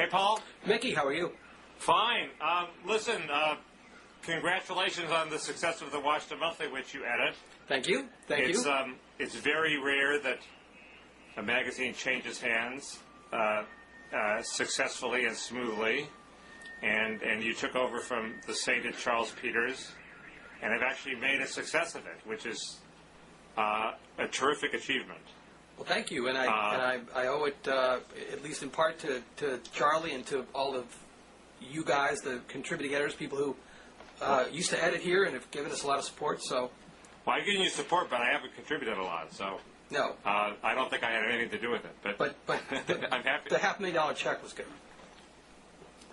Hey, Paul. Mickey, how are you? Fine. Listen, congratulations on the success of the Washington Monthly, which you edit. Thank you. Thank you. It's very rare that a magazine changes hands successfully and smoothly, and you took over from the sainted Charles Peters, and have actually made a success of it, which is a terrific achievement. Well, thank you, and I owe it at least in part to Charlie and to all of you guys, the contributing editors, people who used to edit here and have given us a lot of support. So, well, I've given you support, but I haven't contributed a lot. So, no, I don't think I had anything to do with it. But I'm happy. The $500,000 check was good.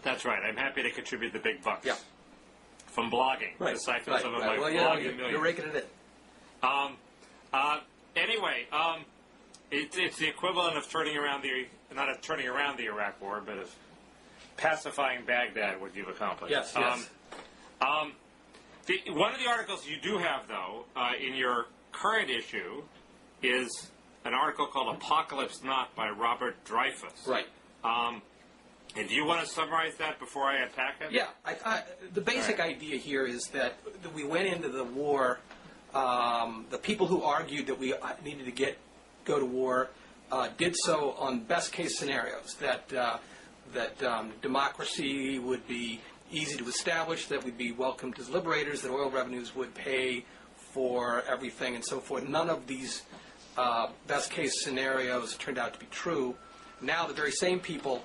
That's right. I'm happy to contribute the big bucks. Yeah. From blogging. Right. The siphon Right. some of Right. my Well, blogging millions. you're raking it in. Anyway, it's the equivalent of not turning around the Iraq War, but of pacifying Baghdad, what you've accomplished. Yes, yes. One of the articles you do have, though, in your current issue is an article called Apocalypse Not by Robert Dreyfuss. Right. And do you want to summarize that before I attack it? Yeah. The basic idea here is that we went into the war, the people who argued that we needed to go to war did so on best-case scenarios, that democracy would be easy to establish, that we'd be welcomed as liberators, that oil revenues would pay for everything, and so forth. None of these best-case scenarios turned out to be true. Now the very same people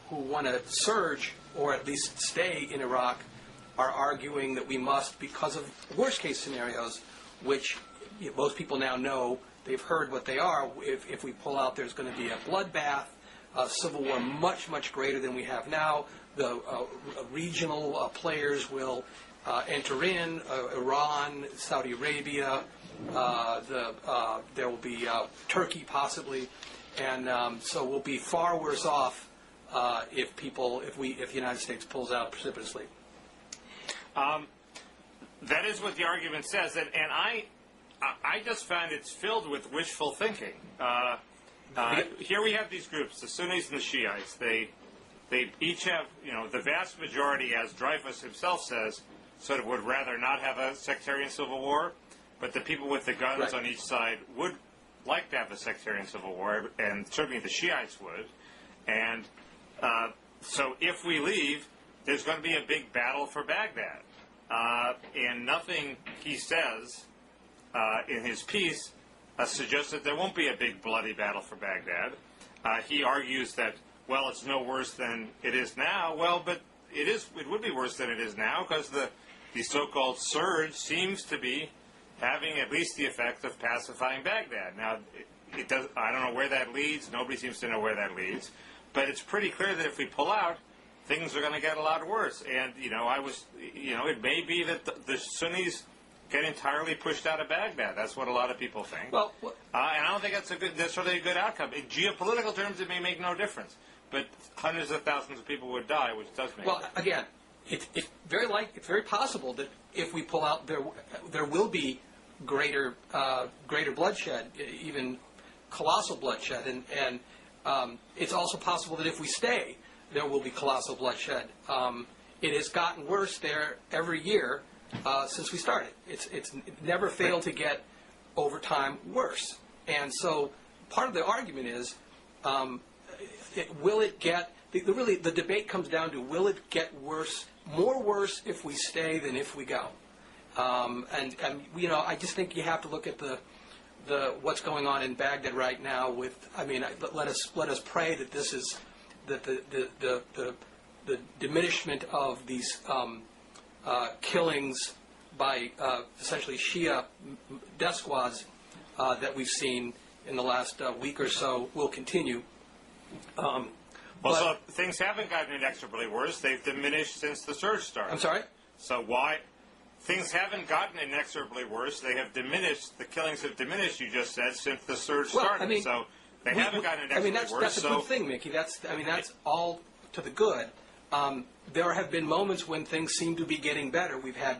who want to surge, or at least stay in Iraq, are arguing that we must, because of worst-case scenarios, which most people now know, they've heard what they are. If we pull out, there's going to be a bloodbath, a civil war much, much greater than we have now. The regional players will enter in, Iran, Saudi Arabia, there will be Turkey possibly, and so we'll be far worse off if the United States pulls out precipitously. That is what the argument says, and I just found it's filled with wishful thinking. Here we have these groups, the Sunnis and the Shiites. They each have, the vast majority, as Dreyfuss himself says, sort of would rather not have a sectarian civil war, but the people with the guns on each side would like to have a sectarian civil war, and certainly the Shiites would. And so if we leave, there's going to be a big battle for Baghdad. And nothing he says in his piece suggests that there won't be a big bloody battle for Baghdad. He argues that, well, it's no worse than it is now. Well, but it would be worse than it is now because the so-called surge seems to be having at least the effect of pacifying Baghdad. Now, I don't know where that leads. Nobody seems to know where that leads. But it's pretty clear that if we pull out, things are going to get a lot worse. And, it may be that the Sunnis get entirely pushed out of Baghdad. That's what a lot of people think. Well, and I don't think that's really a good outcome. In geopolitical terms, it may make no difference. But hundreds of thousands of people would die, which does make a difference. Again, it's very possible that if we pull out, there will be greater bloodshed, even colossal bloodshed, and it's also possible that if we stay, there will be colossal bloodshed. It has gotten worse there every year since we started. It's never failed to get over time worse, and so part of the argument is, will it get? The debate comes down to, will it get worse, more worse if we stay than if we go? And I just think you have to look at the what's going on in Baghdad right now. Let us pray that this is that the diminishment of these killings by essentially Shia death squads that we've seen in the last week or so will continue. So things haven't gotten inexorably worse. They've diminished since the surge started. I'm sorry? So why? Things haven't gotten inexorably worse. They have diminished. The killings have diminished, you just said, since the surge started. So they haven't gotten inexorably worse. That's a good thing, Mickey. That's all to the good. There have been moments when things seem to be getting better. We've had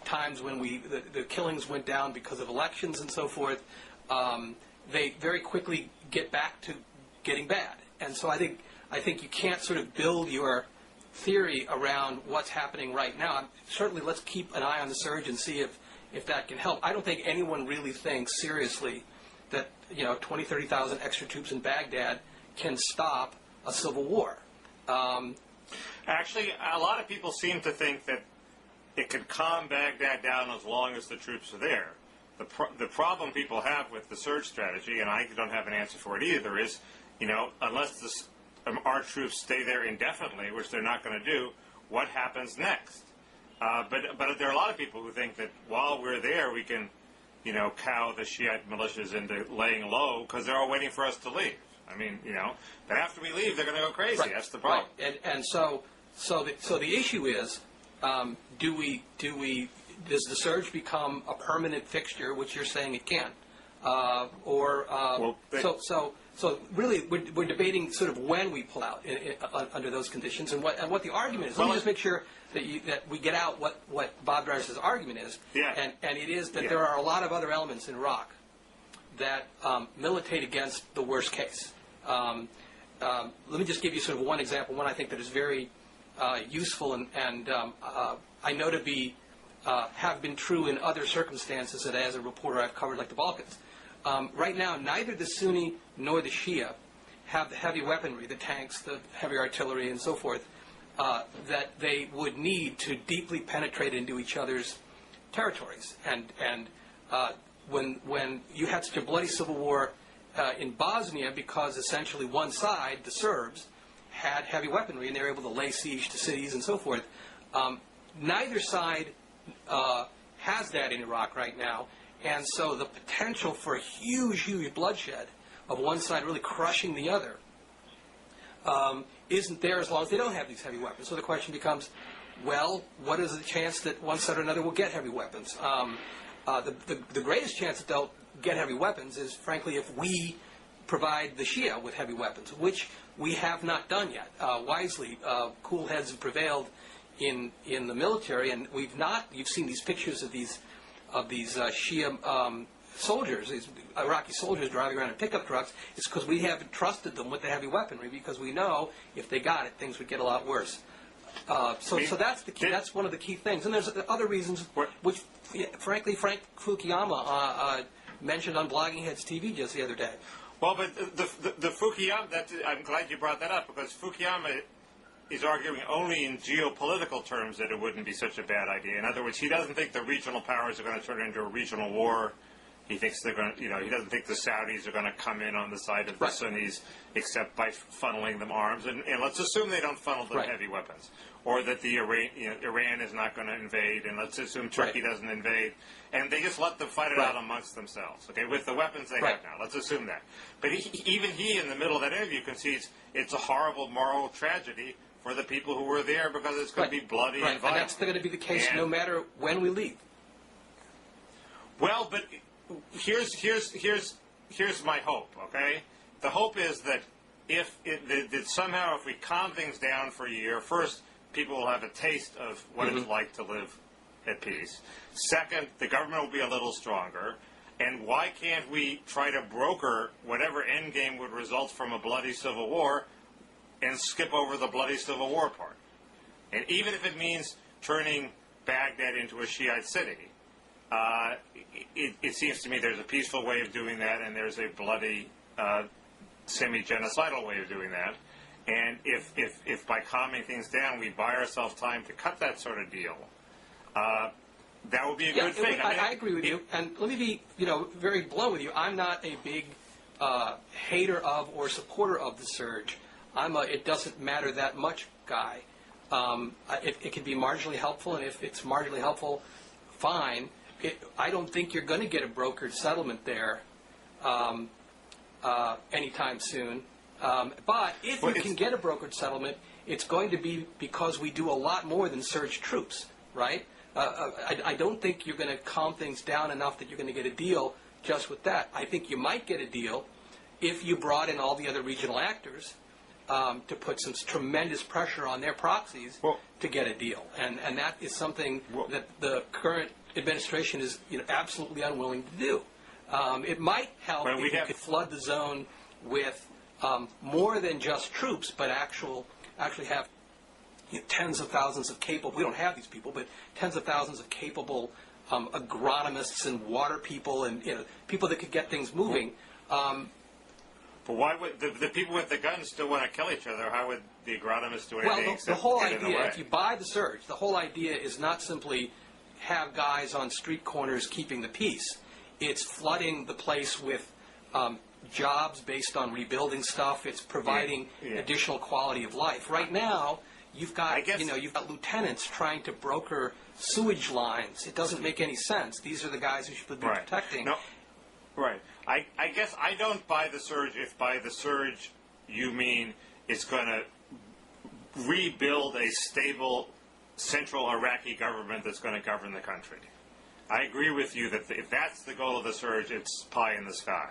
times when the killings went down because of elections and so forth. They very quickly get back to getting bad. And so I think I think you can't sort of build your theory around what's happening right now. Certainly, let's keep an eye on the surge and see if that can help. I don't think anyone really thinks seriously that 20, 30,000 extra troops in Baghdad can stop a civil war. Actually, a lot of people seem to think that it could calm Baghdad down as long as the troops are there. The problem people have with the surge strategy, and I don't have an answer for it either, is, unless our troops stay there indefinitely, which they're not going to do, what happens next? But there are a lot of people who think that while we're there, we can, cow the Shiite militias into laying low because they're all waiting for us to leave. I mean, but after we leave, they're going to go crazy. Right. That's the problem. Right. And so the issue is, does the surge become a permanent fixture, which you're saying it can, So really, we're debating sort of when we pull out under those conditions, and what the argument is. Let me just make sure that we get out what Bob Driscoll's argument is. Yeah. And it is that there are a lot of other elements in Iraq that militate against the worst case. Let me just give you sort of one example, one I think that is very useful and I know to be have been true in other circumstances that as a reporter I've covered, like the Balkans. Right now, neither the Sunni nor the Shia have the heavy weaponry, the tanks, the heavy artillery, and so forth, that they would need to deeply penetrate into each other's territories. And when you had such a bloody civil war in Bosnia, because essentially one side, the Serbs, had heavy weaponry and they were able to lay siege to cities and so forth, neither side has that in Iraq right now. And so the potential for huge, huge bloodshed of one side really crushing the other isn't there as long as they don't have these heavy weapons. So the question becomes, well, what is the chance that one side or another will get heavy weapons? The greatest chance that they'll get heavy weapons is, frankly, if we provide the Shia with heavy weapons, which we have not done yet. Wisely, cool heads have prevailed in the military, and you've seen these pictures of these Shia soldiers, these Iraqi soldiers driving around in pickup trucks. It's because we haven't trusted them with the heavy weaponry, because we know if they got it, things would get a lot worse. So that's the key. That's one of the key things. And there's other reasons, which, frankly, Frank Fukuyama mentioned on Blogging Heads TV just the other day. Well, but the Fukuyama, I'm glad you brought that up, because Fukuyama is arguing only in geopolitical terms that it wouldn't be such a bad idea. In other words, he doesn't think the regional powers are going to turn into a regional war. He thinks they're going to, he doesn't think the Saudis are going to come in on the side of the Sunnis except by funneling them arms. And let's assume they don't funnel them heavy weapons, or that the Iran is not going to invade, and let's assume Turkey doesn't invade, and they just let them fight it out amongst themselves. Okay, with the weapons they have now. Let's assume that. But even he, in the middle of that interview, concedes it's a horrible moral tragedy for the people who were there, because it's going to be bloody and violent. And that's going to be the case no matter when we leave. Well, but here's my hope. Okay, the hope is that that somehow if we calm things down for a year, first people will have a taste of what it's like to live at peace. Second, the government will be a little stronger. And why can't we try to broker whatever endgame would result from a bloody civil war and skip over the bloody civil war part? And even if it means turning Baghdad into a Shiite city, it seems to me there's a peaceful way of doing that, and there's a bloody, semi-genocidal way of doing that. And if by calming things down we buy ourselves time to cut that sort of deal, that would be a good thing. I agree with you. And let me be, very blunt with you. I'm not a big hater of or supporter of the surge. I'm a it doesn't matter that much guy. It can be marginally helpful, and if it's marginally helpful, fine. I don't think you're going to get a brokered settlement there anytime soon. But if you can get a brokered settlement, it's going to be because we do a lot more than surge troops, right? I don't think you're going to calm things down enough that you're going to get a deal just with that. I think you might get a deal if you brought in all the other regional actors to put some tremendous pressure on their proxies to get a deal. And that is something that the current administration is absolutely unwilling to do. It might help if you could flood the zone with more than just troops, but actually have tens of thousands of capable, we don't have these people, but tens of thousands of capable agronomists and water people and people that could get things moving. But why would the people with the guns still want to kill each other? How would the agronomists do anything? Well, the whole idea, if you buy the surge, the whole idea is not simply have guys on street corners keeping the peace. It's flooding the place with jobs based on rebuilding stuff. It's providing additional quality of life. Right now, you've got you've got lieutenants trying to broker sewage lines. It doesn't make any sense. These are the guys who should be protecting. No. Right. I guess I don't buy the surge if by the surge you mean it's going to rebuild a stable central Iraqi government that's going to govern the country. I agree with you that if that's the goal of the surge, it's pie in the sky.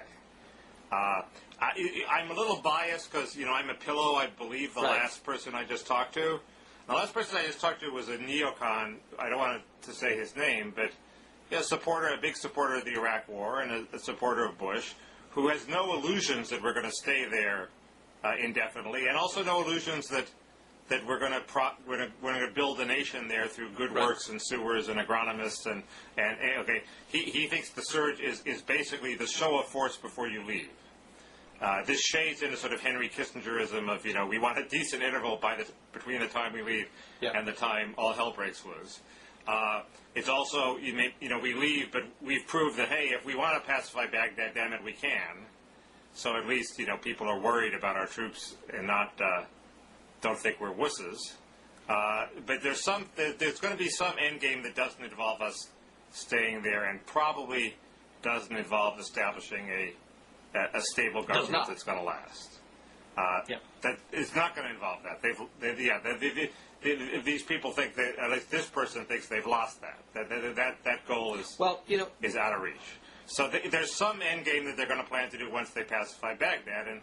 I'm a little biased because, I'm a pillow, I believe, the last person I just talked to. The last person I just talked to was a neocon. I don't want to say his name, but a big supporter of the Iraq War and a supporter of Bush, who has no illusions that we're going to stay there indefinitely, and also no illusions that we're going to build a nation there through good works and sewers and agronomists and he thinks the surge is basically the show of force before you leave. This shades into sort of Henry Kissingerism of we want a decent interval between the time we leave and the time all hell breaks loose. It's also we leave, but we've proved that hey, if we want to pacify Baghdad, damn it, we can. So at least people are worried about our troops and not don't think we're wusses. But there's going to be some end game that doesn't involve us staying there, and probably doesn't involve establishing a stable government that's going to last. That is not going to involve that. These people think that, at least this person thinks they've lost that. That goal is out of reach. So there's some end game that they're going to plan to do once they pacify Baghdad, and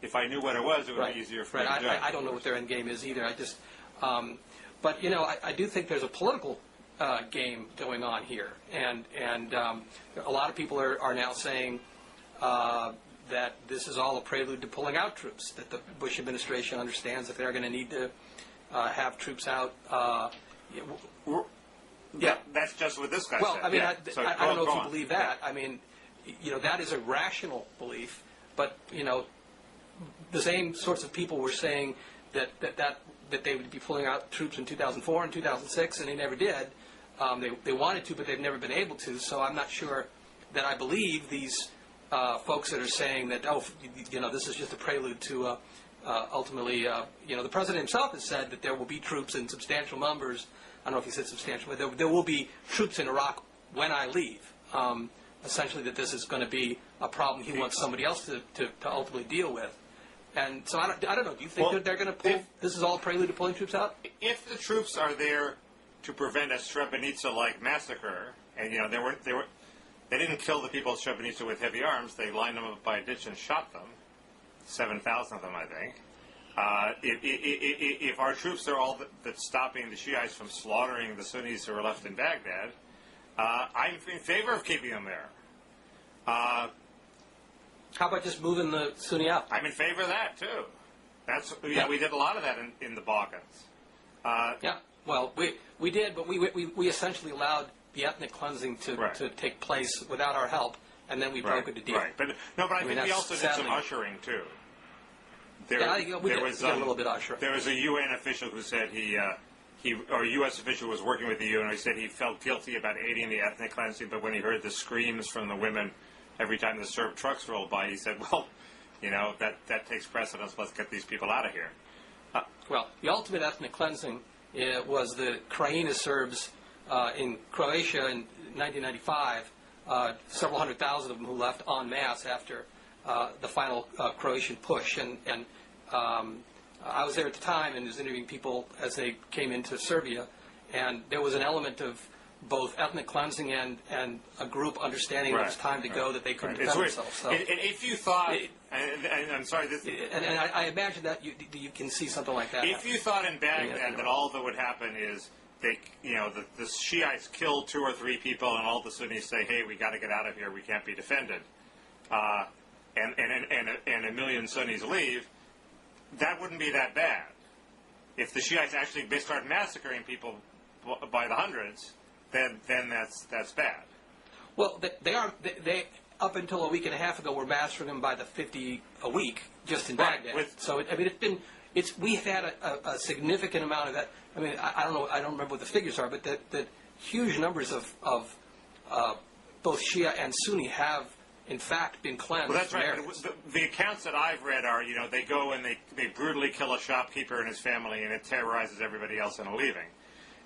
if I knew what it was, it would be easier for me to judge. I don't know what their end game is either. I just, but I do think there's a political game going on here, and a lot of people are now saying that this is all a prelude to pulling out troops. That the Bush administration understands that they're going to need to have troops out. That's just what this guy said. Well, I mean, I don't know if you believe that. I mean, that is a rational belief, but the same sorts of people were saying that they would be pulling out troops in 2004 and 2006, and they never did. They wanted to, but they've never been able to. So I'm not sure that I believe these folks that are saying that this is just a prelude to ultimately the president himself has said that there will be troops in substantial numbers. I don't know if he said substantial, but there will be troops in Iraq when I leave. Essentially, that this is going to be a problem he wants somebody else to ultimately deal with. And so I don't know. Do you think that they're going to pull? This is all prelude to pulling troops out? If the troops are there to prevent a Srebrenica-like massacre, and they didn't kill the people of Srebrenica with heavy arms. They lined them up by a ditch and shot them. 7,000 of them, I think. If our troops are all that's stopping the Shiites from slaughtering the Sunnis who are left in Baghdad, I'm in favor of keeping them there. How about just moving the Sunni out? I'm in favor of that too. We did a lot of that in the Balkans. Well, we did, but we essentially allowed the ethnic cleansing to take place without our help, and then we brokered the deal. Right, but I think we also did some ushering too. We did a little bit ushering. There was a UN official who said or a U.S. official who was working with the UN, who said he felt guilty about aiding the ethnic cleansing, but when he heard the screams from the women every time the Serb trucks rolled by, he said, well, that takes precedence. Let's get these people out of here. Well, the ultimate ethnic cleansing was the Krajina Serbs in Croatia in 1995, several hundred thousand of them who left en masse after the final Croatian push. And I was there at the time and was interviewing people as they came into Serbia, and there was an element of both ethnic cleansing and a group understanding that it was time to go, that they couldn't defend themselves. So, and if you thought, and I'm sorry, and I imagine that you can see something like that. If you thought in Baghdad that all that would happen is the Shiites kill 2 or 3 people, and all the Sunnis say, "Hey, we got to get out of here. We can't be defended." and a million Sunnis leave, that wouldn't be that bad. If the Shiites actually start massacring people by the hundreds, then that's bad. Well, they up until a week and a half ago were massacring them by the 50 a week just in Baghdad. So we've had a significant amount of that. I mean, I don't know, I don't remember what the figures are, but that huge numbers of both Shia and Sunni have in fact been cleansed. Well, that's from right. areas. The accounts that I've read are, they go and they brutally kill a shopkeeper and his family, and it terrorizes everybody else into leaving.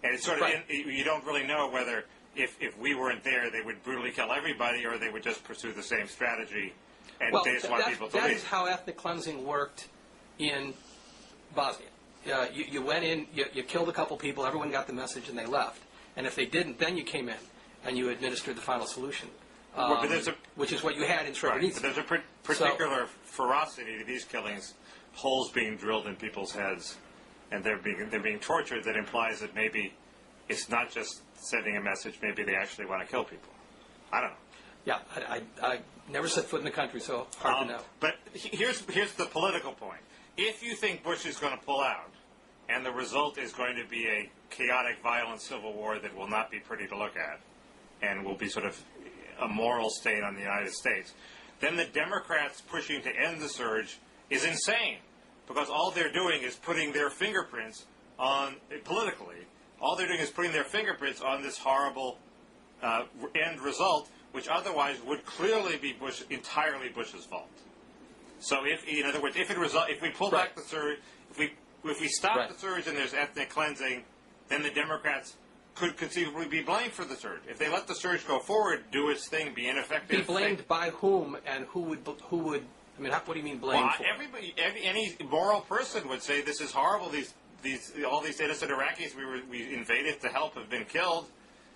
And it's sort of you don't really know whether if we weren't there, they would brutally kill everybody, or they would just pursue the same strategy and they just want people to leave. That is how ethnic cleansing worked in Bosnia. You went in, you killed a couple people, everyone got the message, and they left. And if they didn't, then you came in and you administered the final solution, which is what you had in Srebrenica. Right, but there's a particular ferocity to these killings, holes being drilled in people's heads, and they're being tortured. That implies that maybe it's not just sending a message. Maybe they actually want to kill people. I don't know. Yeah, I never set foot in the country, so hard to know. But here's the political point. If you think Bush is going to pull out, and the result is going to be a chaotic, violent civil war that will not be pretty to look at, and will be sort of a moral stain on the United States, then the Democrats pushing to end the surge is insane, because all they're doing is putting their fingerprints on, politically, all they're doing is putting their fingerprints on this horrible end result, which otherwise would clearly be entirely Bush's fault. So, in other words, if we pull back the surge, if we stop the surge and there's ethnic cleansing, then the Democrats could conceivably be blamed for the surge. If they let the surge go forward, do its thing, be ineffective. Be blamed by whom, and who would? I mean, what do you mean blamed for? Everybody, any moral person would say this is horrible. All these innocent Iraqis we invaded to help have been killed,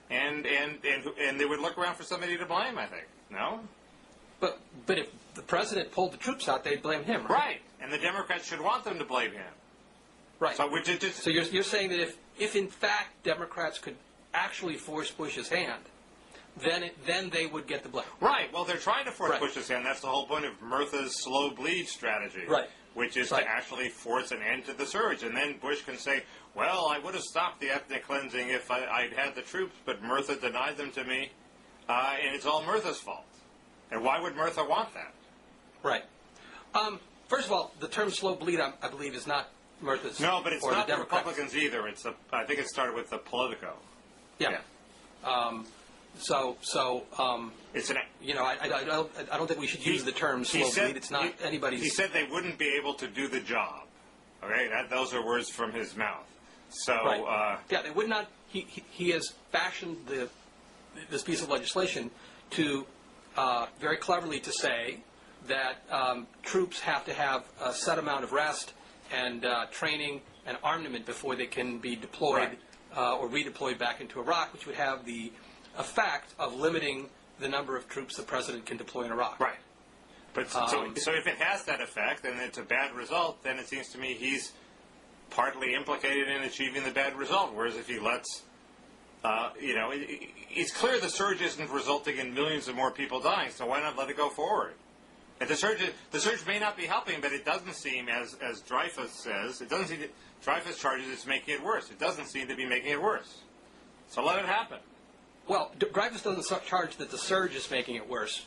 and they would look around for somebody to blame. I think no. But if the president pulled the troops out, they'd blame him, right? Right, and the Democrats should want them to blame him. Right. So you're saying that if in fact Democrats could actually force Bush's hand, then they would get the blame. Right. Well, they're trying to force Bush's hand. That's the whole point of Murtha's slow bleed strategy. Right. Which is to actually force an end to the surge. And then Bush can say, well, I would have stopped the ethnic cleansing if I'd had the troops, but Murtha denied them to me, and it's all Murtha's fault. And why would Murtha want that? Right. First of all, the term slow bleed, I believe, is not Murtha's. No, but it's or not the the Republicans either. I think it started with the Politico. Yeah. It's an. I don't think we should use the term slow bleed. It's not anybody's. He said they wouldn't be able to do the job. Okay, those are words from his mouth. So. They would not. He has fashioned this piece of legislation to very cleverly to say that troops have to have a set amount of rest and training and armament before they can be deployed or redeployed back into Iraq, which would have the effect of limiting the number of troops the president can deploy in Iraq. Right. But so if it has that effect and it's a bad result, then it seems to me he's partly implicated in achieving the bad result. Whereas if he lets, it's clear the surge isn't resulting in millions of more people dying. So why not let it go forward? And the surge may not be helping, but it doesn't seem, as Dreyfus says, Dreyfus charges it's making it worse. It doesn't seem to be making it worse. So let it happen. Well, Dreyfus doesn't charge that the surge is making it worse.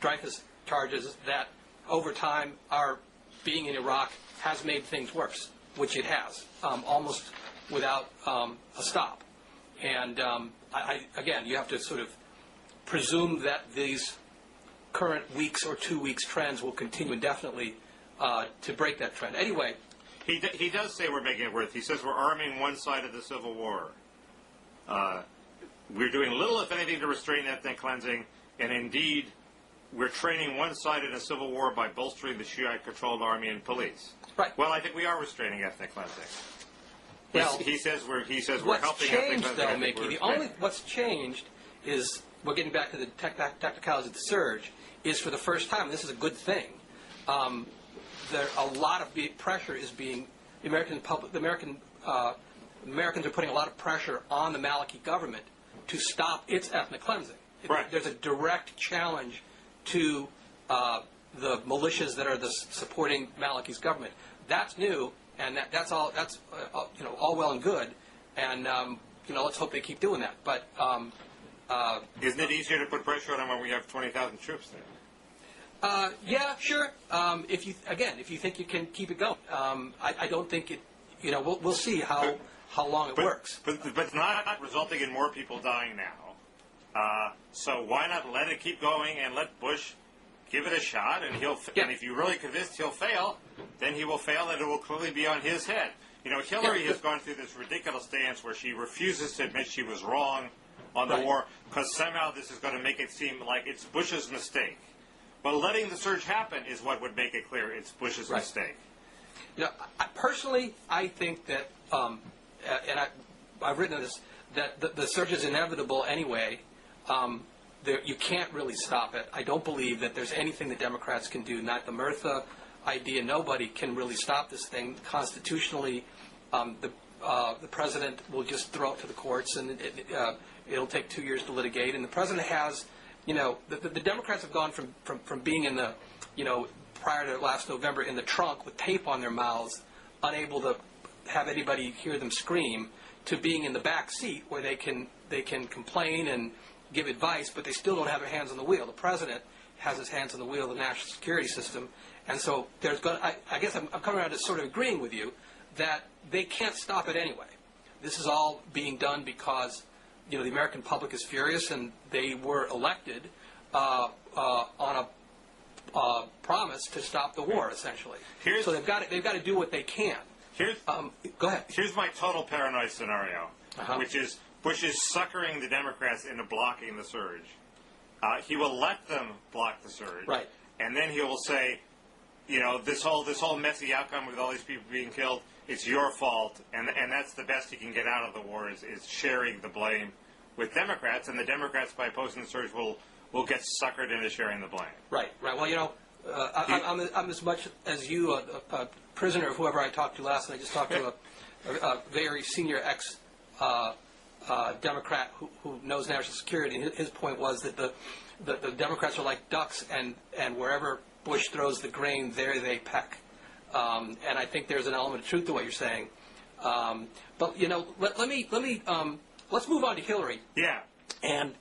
Dreyfus charges that over time our being in Iraq has made things worse, which it has, almost without a stop. And again, you have to sort of presume that these current weeks or 2 weeks trends will continue indefinitely to break that trend. Anyway. He does say we're making it worse. He says we're arming one side of the Civil War. We're doing little, if anything, to restrain ethnic cleansing, and indeed, we're training one side in a civil war by bolstering the Shiite-controlled army and police. Right. Well, I think we are restraining ethnic cleansing. Well, he says we're helping what's ethnic changed, cleansing. though, Mickey, what's changed is, we're getting back to the technicalities of the surge, is for the first time, and this is a good thing, a lot of pressure is being, Americans are putting a lot of pressure on the Maliki government to stop its ethnic cleansing. Right. There's a direct challenge to the militias that are supporting Maliki's government. That's new, and that's all all well and good, and let's hope they keep doing that. But isn't it easier to put pressure on them when we have 20,000 troops there? Yeah, sure. If you think you can keep it going, I don't think it. We'll see how long it works. But it's not resulting in more people dying now. So why not let it keep going and let Bush give it a shot? And and if you're really convinced he'll fail, then he will fail, and it will clearly be on his head. Hillary has gone through this ridiculous dance where she refuses to admit she was wrong on the war because somehow this is going to make it seem like it's Bush's mistake. But letting the surge happen is what would make it clear it's Bush's mistake. Personally, I think that, and I've written this, that the surge is inevitable anyway. You can't really stop it. I don't believe that there's anything the Democrats can do. Not the Murtha idea. Nobody can really stop this thing constitutionally. The president will just throw it to the courts, and it'll take 2 years to litigate. And the president has, the Democrats have gone from being in the, prior to last November, in the trunk with tape on their mouths, unable to have anybody hear them scream, to being in the back seat where they can complain and give advice, but they still don't have their hands on the wheel. The president has his hands on the wheel of the national security system, and so I guess I'm coming around to sort of agreeing with you that they can't stop it anyway. This is all being done because the American public is furious, and they were elected on a promise to stop the war, essentially. So they've got to do what they can. Go ahead. Here's my total paranoid scenario, which is Bush is suckering the Democrats into blocking the surge. He will let them block the surge, right? And then he will say, this whole messy outcome with all these people being killed, it's your fault, and that's the best he can get out of the war is sharing the blame with Democrats, and the Democrats, by opposing the surge, will get suckered into sharing the blame. Right. Well, I'm as much as you, a prisoner of whoever I talked to last night. I just talked to a very senior Democrat who knows national security, and his point was that the Democrats are like ducks, and wherever Bush throws the grain, there they peck. And I think there's an element of truth to what you're saying. But let's move on to Hillary. Yeah. And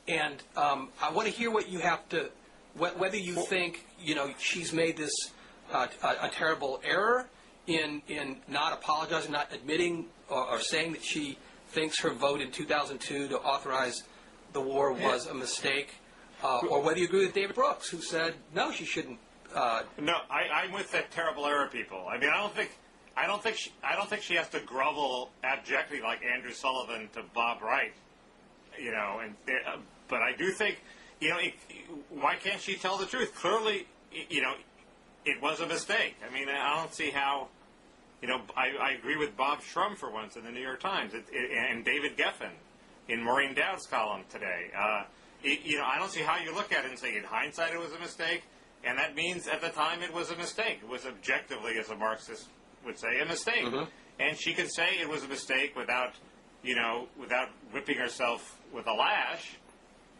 I want to hear what you have to, whether you think she's made this a terrible error in not apologizing, not admitting or saying that she thinks her vote in 2002 to authorize the war was a mistake, or whether you agree with David Brooks, who said no, she shouldn't. No, I'm with that terrible error people. I mean, I don't think she has to grovel abjectly like Andrew Sullivan to Bob Wright, but I do think, why can't she tell the truth? Clearly, it was a mistake. I mean, I don't see how. I agree with Bob Shrum for once in the New York Times, and David Geffen in Maureen Dowd's column today. I don't see how you look at it and say, in hindsight, it was a mistake, and that means at the time it was a mistake. It was objectively, as a Marxist would say, a mistake. Mm-hmm. And she can say it was a mistake without whipping herself with a lash.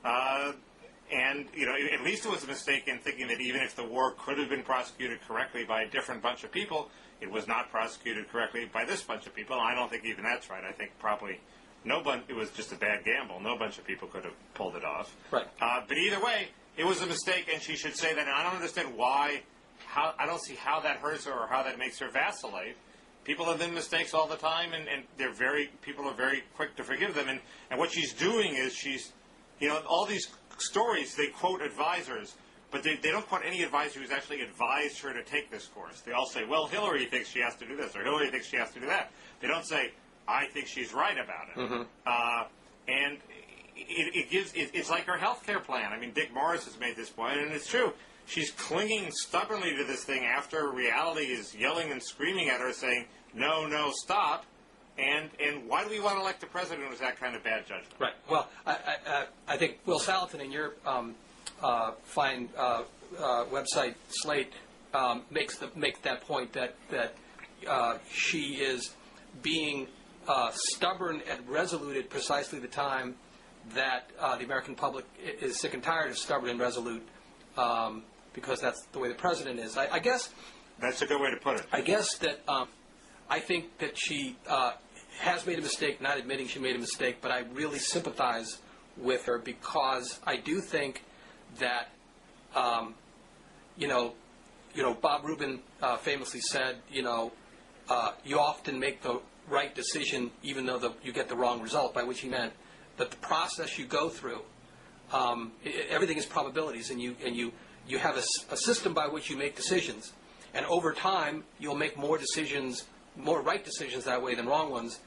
And at least it was a mistake in thinking that even if the war could have been prosecuted correctly by a different bunch of people, it was not prosecuted correctly by this bunch of people. And I don't think even that's right. I think probably it was just a bad gamble. No bunch of people could have pulled it off. Right. But either way, it was a mistake, and she should say that. And I don't understand why. I don't see how that hurts her or how that makes her vacillate. People have made mistakes all the time, and people are very quick to forgive them. And what she's doing is she's, all these stories, they quote advisors, but they don't quote any advisor who's actually advised her to take this course. They all say, well, Hillary thinks she has to do this, or Hillary thinks she has to do that. They don't say, I think she's right about it. Mm-hmm. And it's like her health care plan. I mean, Dick Morris has made this point, and it's true. She's clinging stubbornly to this thing after reality is yelling and screaming at her, saying, no, stop. And why do we want to elect a president who's that kind of bad judgment? Right. Well, I think Will Salatin in your fine website, Slate, makes that point that she is being stubborn and resolute at precisely the time that the American public is sick and tired of stubborn and resolute because that's the way the president is. I guess That's a good way to put it. I guess that I think that she has made a mistake, not admitting she made a mistake, but I really sympathize with her because I do think that, Bob Rubin famously said, you often make the right decision even though you get the wrong result, by which he meant that the process you go through, everything is probabilities, and you have a system by which you make decisions. And over time, you'll make more right decisions that way than wrong ones.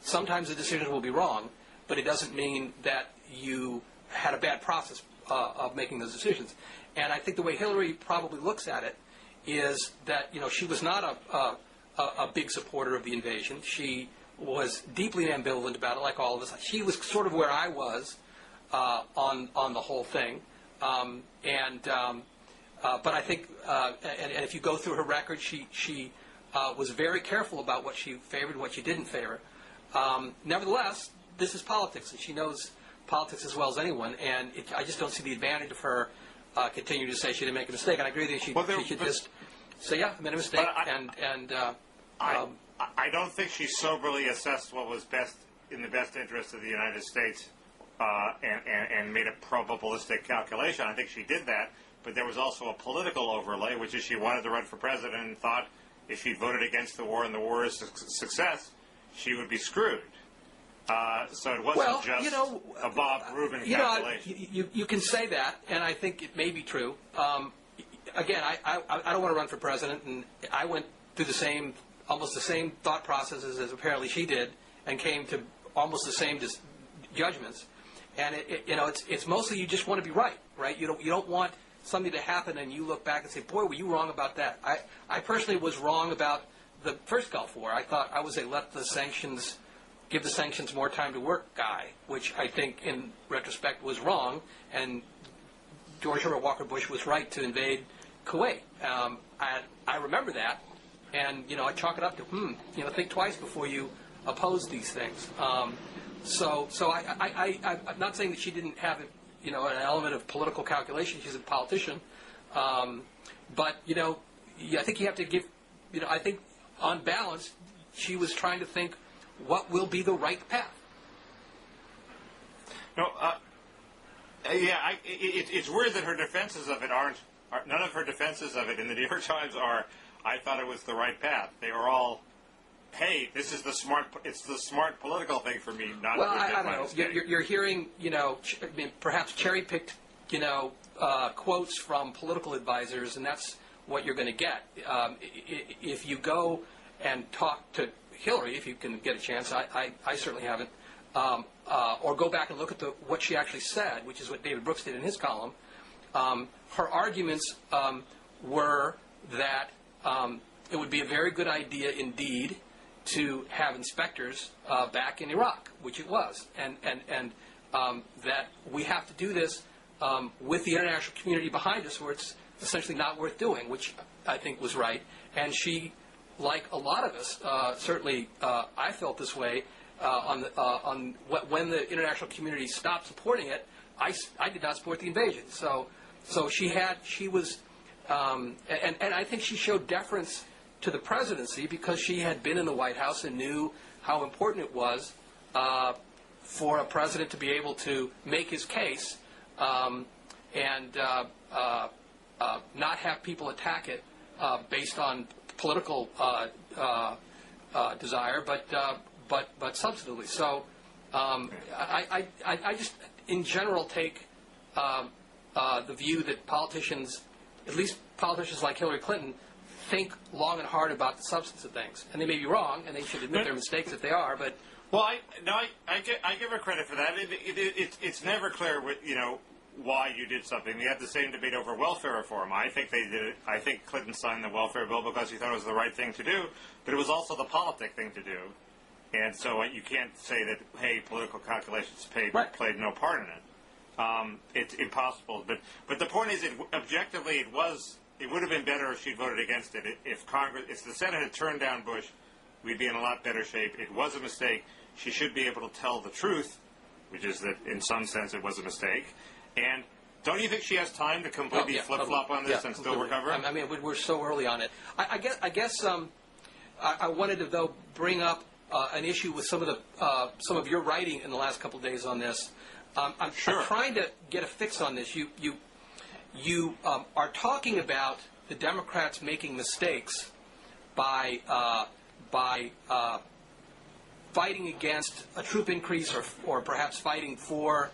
Sometimes the decisions will be wrong, but it doesn't mean that you had a bad process of making those decisions. And I think the way Hillary probably looks at it is that, she was not a big supporter of the invasion. She was deeply ambivalent about it, like all of us. She was sort of where I was on the whole thing. But I think, and if you go through her record, she was very careful about what she favored and what she didn't favor. Nevertheless, this is politics, and she knows politics as well as anyone, and I just don't see the advantage of her continuing to say she didn't make a mistake. And I agree that she should just say, yeah, I made a mistake. I don't think she soberly assessed what was in the best interest of the United States and made a probabilistic calculation. I think she did that. But there was also a political overlay, which is she wanted to run for president and thought if she voted against the war and the war is a success, she would be screwed. So it wasn't just a Bob Rubin calculation. You can say that, and I think it may be true. Again, I don't want to run for president, and I went through almost the same thought processes as apparently she did, and came to almost the same judgments. And it's mostly you just want to be right? You don't want something to happen and you look back and say, boy, were you wrong about that. I personally was wrong about the first Gulf War. I thought I was a give the sanctions more time to work guy, which I think in retrospect was wrong, and George Herbert Walker Bush was right to invade Kuwait. I remember that, and I chalk it up to think twice before you oppose these things. So I'm not saying that she didn't have an element of political calculation. She's a politician, but I think you have to give. I think on balance, she was trying to think what will be the right path. No, it's weird that her defenses of it aren't. None of her defenses of it in the New York Times are. I thought it was the right path. They were all. Hey, this is it's the smart political thing for me, not well, I don't know. You're hearing, perhaps cherry-picked, quotes from political advisors, and that's what you're going to get. If you go and talk to Hillary, if you can get a chance, I certainly haven't, or go back and look at what she actually said, which is what David Brooks did in his column, her arguments were that it would be a very good idea indeed to have inspectors back in Iraq, which it was, and that we have to do this with the international community behind us, where it's essentially not worth doing, which I think was right. And she, like a lot of us, certainly I felt this way when the international community stopped supporting it. I did not support the invasion. So she was, and I think she showed deference to the presidency because she had been in the White House and knew how important it was for a president to be able to make his case and not have people attack it based on political desire, but substantively. So I just, in general, take the view that politicians, at least politicians like Hillary Clinton, think long and hard about the substance of things, and they may be wrong, and they should admit their mistakes if they are. But I give her credit for that. It's never clear why you did something. We had the same debate over welfare reform. I think they did it. I think Clinton signed the welfare bill because he thought it was the right thing to do, but it was also the politic thing to do, and so you can't say that political calculations played no part in it. It's impossible. But the point is, objectively, it would have been better if she'd voted against it. If the Senate had turned down Bush, we'd be in a lot better shape. It was a mistake. She should be able to tell the truth, which is that in some sense it was a mistake, and don't you think she has time to completely flip-flop on this and still recover? I mean, we're so early on it. I guess I wanted to, though, bring up an issue with some of your writing in the last couple of days on this. I'm trying to get a fix on this. You are talking about the Democrats making mistakes by fighting against a troop increase or perhaps fighting for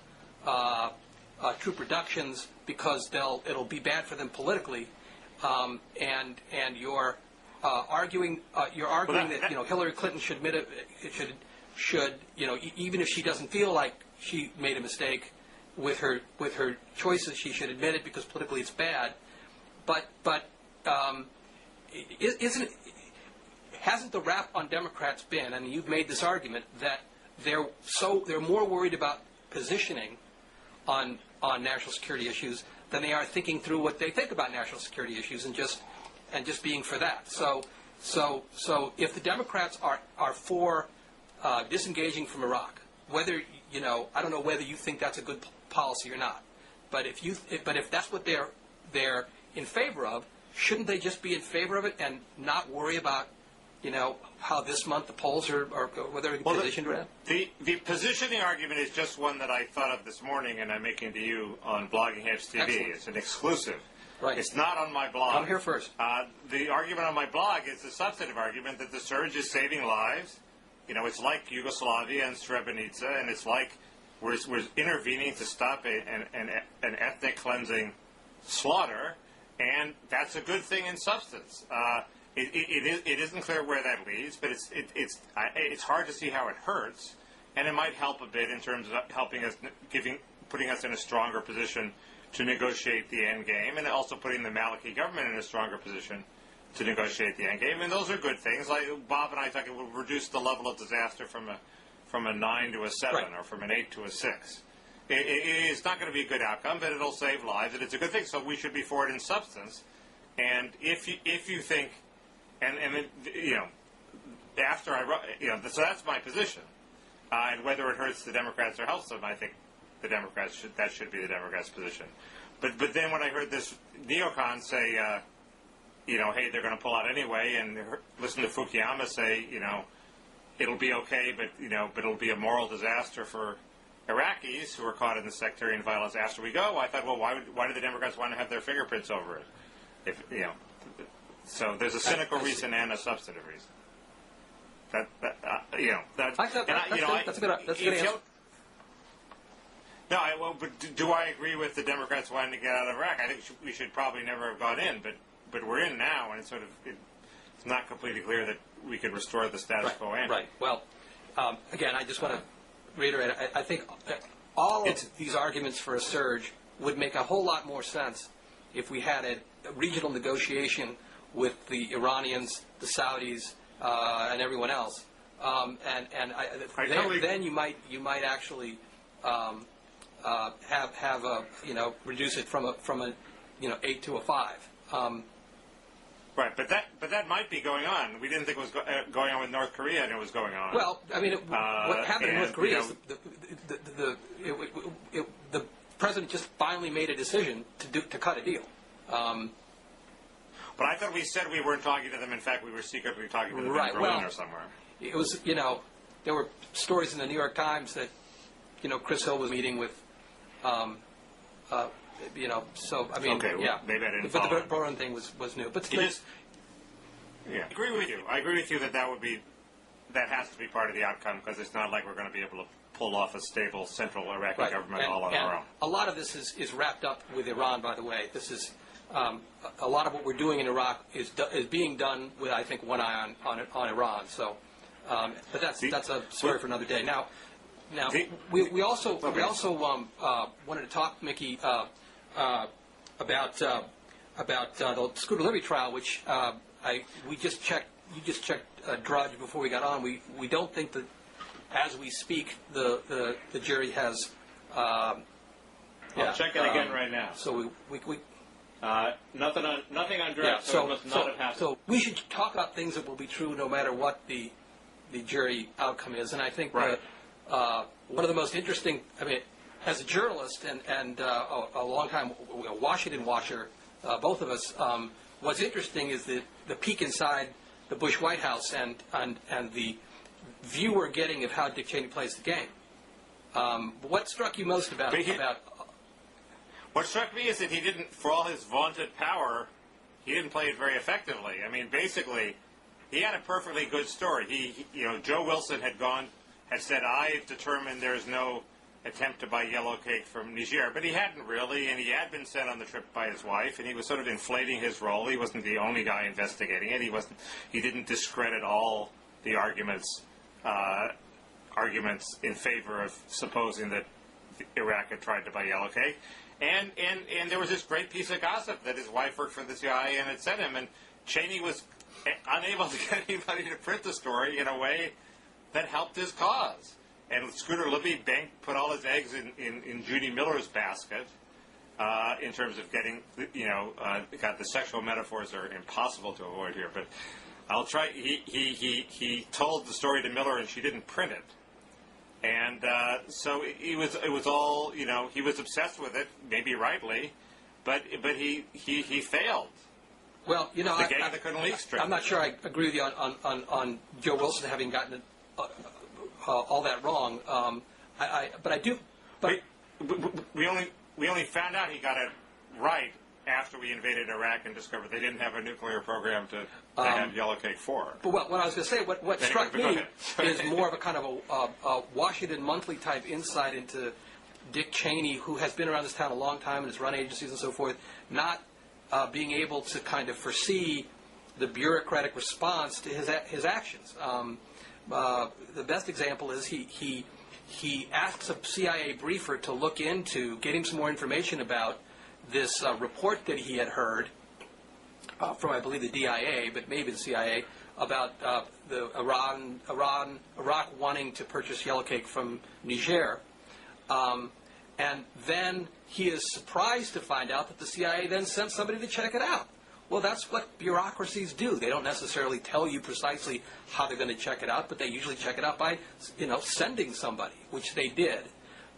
troop reductions because it'll be bad for them politically, and you're arguing that Hillary Clinton should admit it, should even if she doesn't feel like she made a mistake with her choices, she should admit it because politically it's bad. But hasn't the rap on Democrats been, and you've made this argument, that they're more worried about positioning on national security issues than they are thinking through what they think about national security issues and just being for that. So if the Democrats are for disengaging from Iraq, whether I don't know whether you think that's a good policy or not, but if that's what they're in favor of, shouldn't they just be in favor of it and not worry about how this month the polls are whether they're positioned around? The positioning argument is just one that I thought of this morning, and I'm making to you on Blogging Heads TV. Excellent. It's an exclusive. Right. It's not on my blog. I'm here first. The argument on my blog is the substantive argument that the surge is saving lives. It's like Yugoslavia and Srebrenica, and it's like we're intervening to stop an ethnic cleansing slaughter, and that's a good thing in substance. It isn't clear where that leads, but it's hard to see how it hurts, and it might help a bit in terms of helping us, putting us in a stronger position to negotiate the end game, and also putting the Maliki government in a stronger position to negotiate the end game. And those are good things. Like Bob and I talked, it will reduce the level of disaster from a 9 to a 7 right. or from an 8 to a 6. It's not going to be a good outcome, but it'll save lives, and it's a good thing. So we should be for it in substance. And if you think, and after I wrote, so that's my position. And whether it hurts the Democrats or helps them, I think the Democrats should be the Democrats' position. But then when I heard this neocon say, hey, they're going to pull out anyway, and listen to Fukuyama say, it'll be okay, but it'll be a moral disaster for Iraqis who are caught in the sectarian violence after we go. I thought, well, why do the Democrats want to have their fingerprints over it? So there's a cynical reason and a substantive reason. That's a good answer. No, but do I agree with the Democrats wanting to get out of Iraq? I think we should probably never have gone in, but we're in now, and it's not completely clear that we could restore the status quo. Right. Well, again, I just want to reiterate. I think all of these arguments for a surge would make a whole lot more sense if we had a regional negotiation with the Iranians, the Saudis, and everyone else, then you might actually have a reduce it from a 8 to a 5. Right, but that might be going on. We didn't think it was going on with North Korea, and it was going on. Well, I mean, what happened in North Korea is the president just finally made a decision to cut a deal. But I thought we said we weren't talking to them. In fact, we were secretly talking to them in Berlin or somewhere. It was, there were stories in the New York Times that, Chris Hill was meeting with, so, I mean, okay, well, yeah. Maybe I didn't But follow the Berlin thing was new. But yeah. I agree with you. I agree with you that that has to be part of the outcome, because it's not like we're going to be able to pull off a stable central Iraqi government all on our own. A lot of this is wrapped up with Iran, by the way. This is a lot of what we're doing in Iraq is being done with, I think, one eye on Iran. So, but that's a story for another day. Now, we also wanted to talk, Mickey, about the Scooter Libby trial, which we just checked. You just checked Drudge before we got on. We don't think that, as we speak, the jury has. I'll check it again right now. So we nothing on Drudge. So it must not have happened. So we should talk about things that will be true no matter what the jury outcome is. And I think one of the most interesting. I mean, as a journalist and a long time Washington watcher, both of us, what's interesting is the peek inside the Bush White House and the view we're getting of how Dick Cheney plays the game. What struck you most about? What struck me is that he didn't, for all his vaunted power, he didn't play it very effectively. I mean, basically, he had a perfectly good story. Joe Wilson had said, I've determined there's no attempt to buy yellow cake from Niger, but he hadn't really, and he had been sent on the trip by his wife, and he was sort of inflating his role. He wasn't the only guy investigating it. He didn't discredit all the arguments in favor of supposing that Iraq had tried to buy yellow cake. And there was this great piece of gossip that his wife worked for the CIA and had sent him, and Cheney was unable to get anybody to print the story in a way that helped his cause. And Scooter Libby put all his eggs in Judy Miller's basket in terms of getting, God, the sexual metaphors are impossible to avoid here, but I'll try. He told the story to Miller, and she didn't print it. And so it was all, he was obsessed with it, maybe rightly, but he failed. Well, the game that couldn't leak straight. I'm not sure I agree with you on Joe Wilson having gotten it all that wrong. But I do. But we only found out he got it right after we invaded Iraq and discovered they didn't have a nuclear program to have yellow cake for. But what I was going to say, what struck me is more of a kind of a Washington Monthly type insight into Dick Cheney, who has been around this town a long time and has run agencies and so forth, not being able to kind of foresee the bureaucratic response to his actions. The best example is he asks a CIA briefer to look into, get him some more information about this report that he had heard from, I believe, the DIA, but maybe the CIA, about the Iraq wanting to purchase yellow cake from Niger. And then he is surprised to find out that the CIA then sent somebody to check it out. Well, that's what bureaucracies do. They don't necessarily tell you precisely how they're going to check it out, but they usually check it out by, sending somebody, which they did.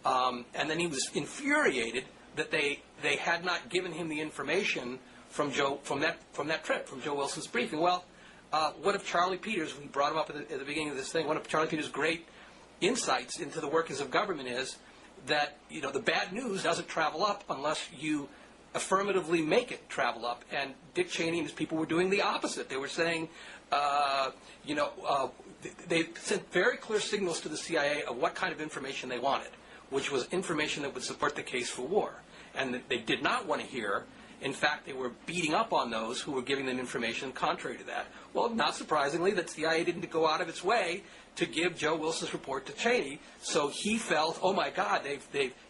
And then he was infuriated that they had not given him the information from that trip, from Joe Wilson's briefing. Well, one of Charlie Peters, we brought him up at the beginning of this thing, one of Charlie Peters' great insights into the workings of government is that, the bad news doesn't travel up unless you affirmatively make it travel up. And Dick Cheney and his people were doing the opposite. They were saying, they sent very clear signals to the CIA of what kind of information they wanted, which was information that would support the case for war. And that they did not want to hear. In fact, they were beating up on those who were giving them information contrary to that. Well, not surprisingly, the CIA didn't go out of its way to give Joe Wilson's report to Cheney, so he felt, oh my God,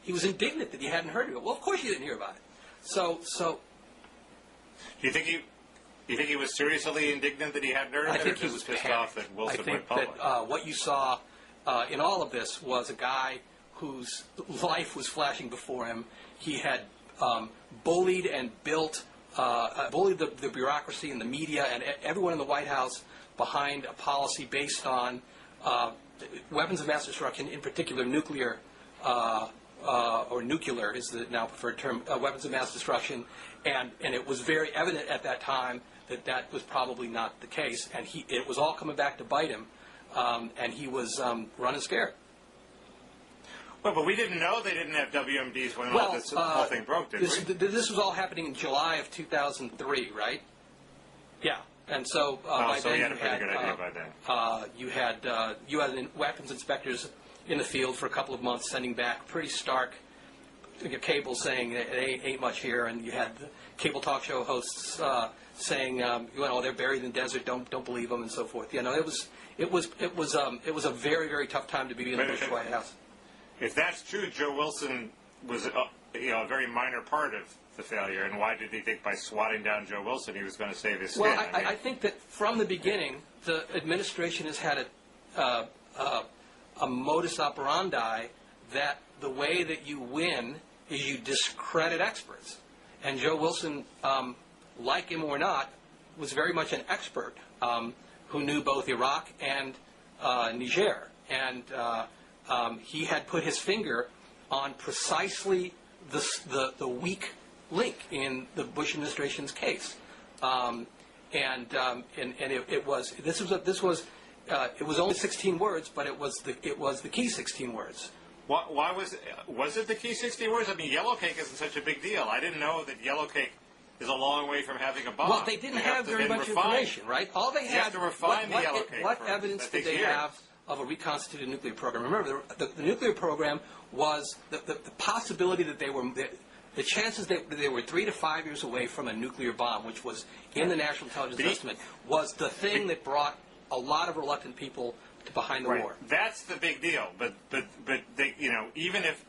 he was indignant that he hadn't heard of it. Well, of course you didn't hear about it. So. Do you think he was seriously indignant that he hadn't heard of it? I think he was pissed panicked. off that Wilson went public. public. That what you saw in all of this was a guy whose life was flashing before him. He had bullied and bullied the bureaucracy and the media and everyone in the White House behind a policy based on weapons of mass destruction, in particular nuclear, or nuclear is the now preferred term, weapons of mass destruction. And it was very evident at that time that was probably not the case. And it was all coming back to bite him. And he was running scared. Well, but we didn't know they didn't have WMDs when all this whole thing broke, did we? This was all happening in July of 2003, right? Yeah. And so by so then we had a pretty good idea by then. You had weapons inspectors in the field for a couple of months sending back pretty stark cables saying it ain't much here, and you had the cable talk show hosts saying, they're buried in the desert, don't believe them, and so forth. It was a very, very tough time to be in the Bush White House. If that's true, Joe Wilson was a very minor part of the failure, and why did he think by swatting down Joe Wilson he was going to save his skin? Well, I think that from the beginning, the administration has had a modus operandi that the way that you win is you discredit experts. And Joe Wilson, like him or not, was very much an expert who knew both Iraq and Niger. And he had put his finger on precisely the weak link in the Bush administration's case. It was only 16 words, but it was the key 16 words. Why was it the key 16 words? I mean, yellow cake isn't such a big deal. I didn't know that yellow cake is a long way from having a bomb. Well, they didn't have very much information, right? All they had. You have to refine the yellow cake. What evidence did they have of a reconstituted nuclear program? Remember, the nuclear program was the possibility that the chances that they were 3 to 5 years away from a nuclear bomb, which was in the National Intelligence Estimate, was the thing that brought a lot of reluctant people to behind the war. That's the big deal. But they, even if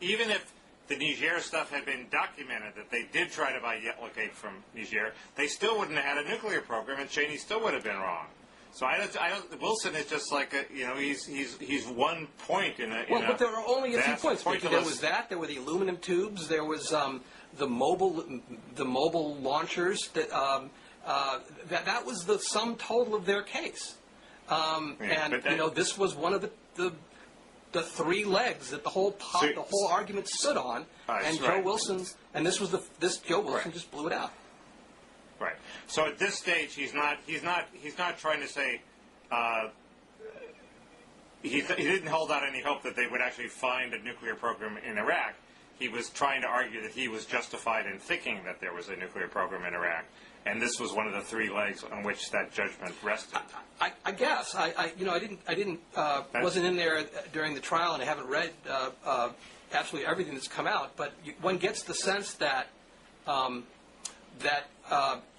the Niger stuff had been documented that they did try to buy yellow cake from Niger, they still wouldn't have had a nuclear program, and Cheney still would have been wrong. So I don't. Wilson is just like he's 1 point in a. But there are only a few points. Pointless. There was that. There were the aluminum tubes. There was the mobile launchers. That was the sum total of their case. This was one of the three legs that the whole argument stood on, and Joe Wilson Joe Wilson just blew it out. Right. So at this stage, he's not trying to say he didn't hold out any hope that they would actually find a nuclear program in Iraq. He was trying to argue that he was justified in thinking that there was a nuclear program in Iraq, and this was one of the three legs on which that judgment rested. I guess I wasn't in there during the trial, and I haven't read absolutely everything that's come out. But one gets the sense that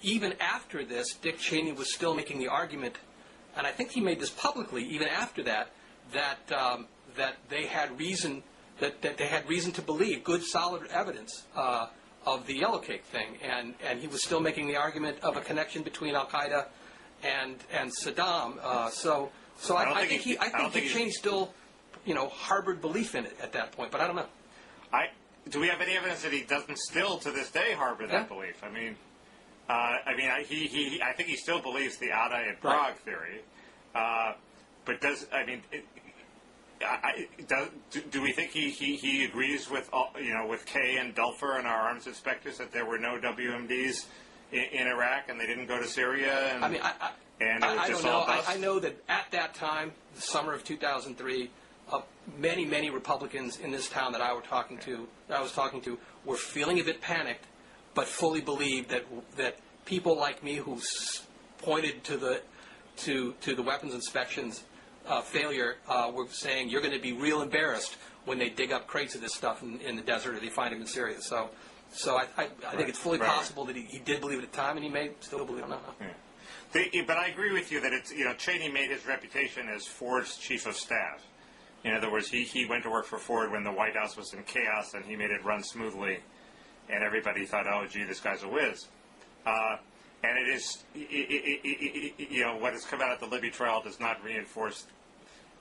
even after this, Dick Cheney was still making the argument, and I think he made this publicly. Even after that they had reason to believe, good solid evidence of the yellow cake thing, and he was still making the argument of a connection between Al Qaeda and Saddam. I think Dick Cheney still, harbored belief in it at that point, but I don't know. Do we have any evidence that he doesn't still to this day harbor that belief? I think he still believes the Ada and Prague theory, but do we think he agrees with Kay and Dulfer and our arms inspectors that there were no WMDs in Iraq and they didn't go to Syria? And, I don't know. I know that at that time, the summer of 2003, many Republicans in this town that I was talking to were feeling a bit panicked, but fully believed that people like me who pointed to the weapons inspections failure were saying you're going to be real embarrassed when they dig up crates of this stuff in the desert or they find them in Syria. So I think it's fully possible that he did believe it at the time, and he may still believe it now. Yeah. But I agree with you that it's Cheney made his reputation as Ford's chief of staff. In other words, he went to work for Ford when the White House was in chaos, and he made it run smoothly, and everybody thought, oh, gee, this guy's a whiz. And it is, what has come out at the Libby trial does not reinforce,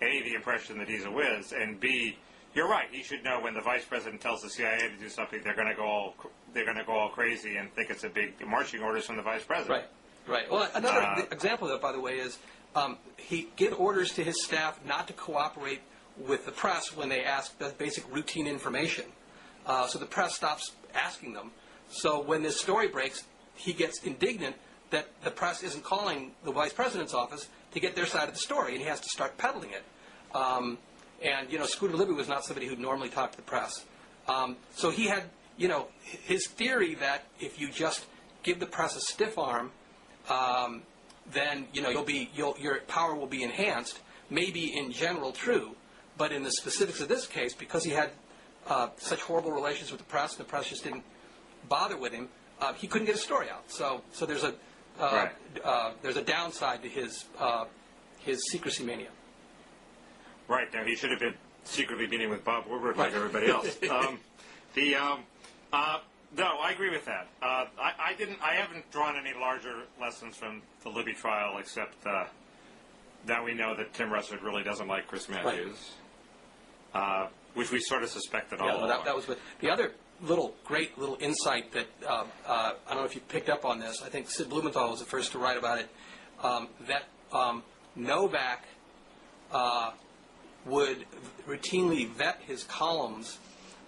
A, the impression that he's a whiz, and B, you're right. He should know when the vice president tells the CIA to do something, they're going to go all crazy and think it's a big marching orders from the vice president. Right. Well, another example of that, by the way, is he gave orders to his staff not to cooperate with the press when they ask the basic routine information. So the press stops asking them. So when this story breaks, he gets indignant that the press isn't calling the vice president's office to get their side of the story, and he has to start peddling it. Scooter Libby was not somebody who'd normally talk to the press. So he had, his theory that if you just give the press a stiff arm, then your power will be enhanced. May be in general true, but in the specifics of this case, because he had such horrible relations with the press, and the press just didn't bother with him, he couldn't get a story out. So there's a downside to his secrecy mania. Right. Now he should have been secretly meeting with Bob Woodward like everybody else. No, I agree with that. I haven't drawn any larger lessons from the Libby trial, except now we know that Tim Russert really doesn't like Chris Matthews, which we sort of suspected all along. That was good. The other great little insight that I don't know if you picked up on this. I think Sid Blumenthal was the first to write about it. That Novak would routinely vet his columns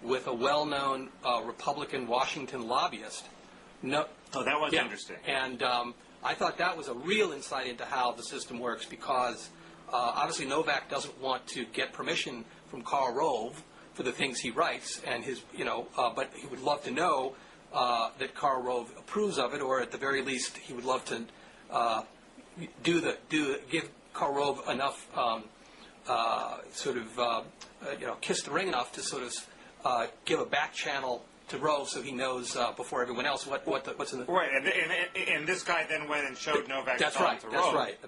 with a well-known Republican Washington lobbyist. No, Oh, that was yeah. interesting. And I thought that was a real insight into how the system works because obviously Novak doesn't want to get permission from Karl Rove for the things he writes, and but he would love to know that Karl Rove approves of it, or at the very least, he would love to give Karl Rove enough kiss the ring enough to sort of give a back channel to Rove so he knows before everyone else what's in the... Right, and this guy then went and showed Novak's That's thought right, to that's Rove. right.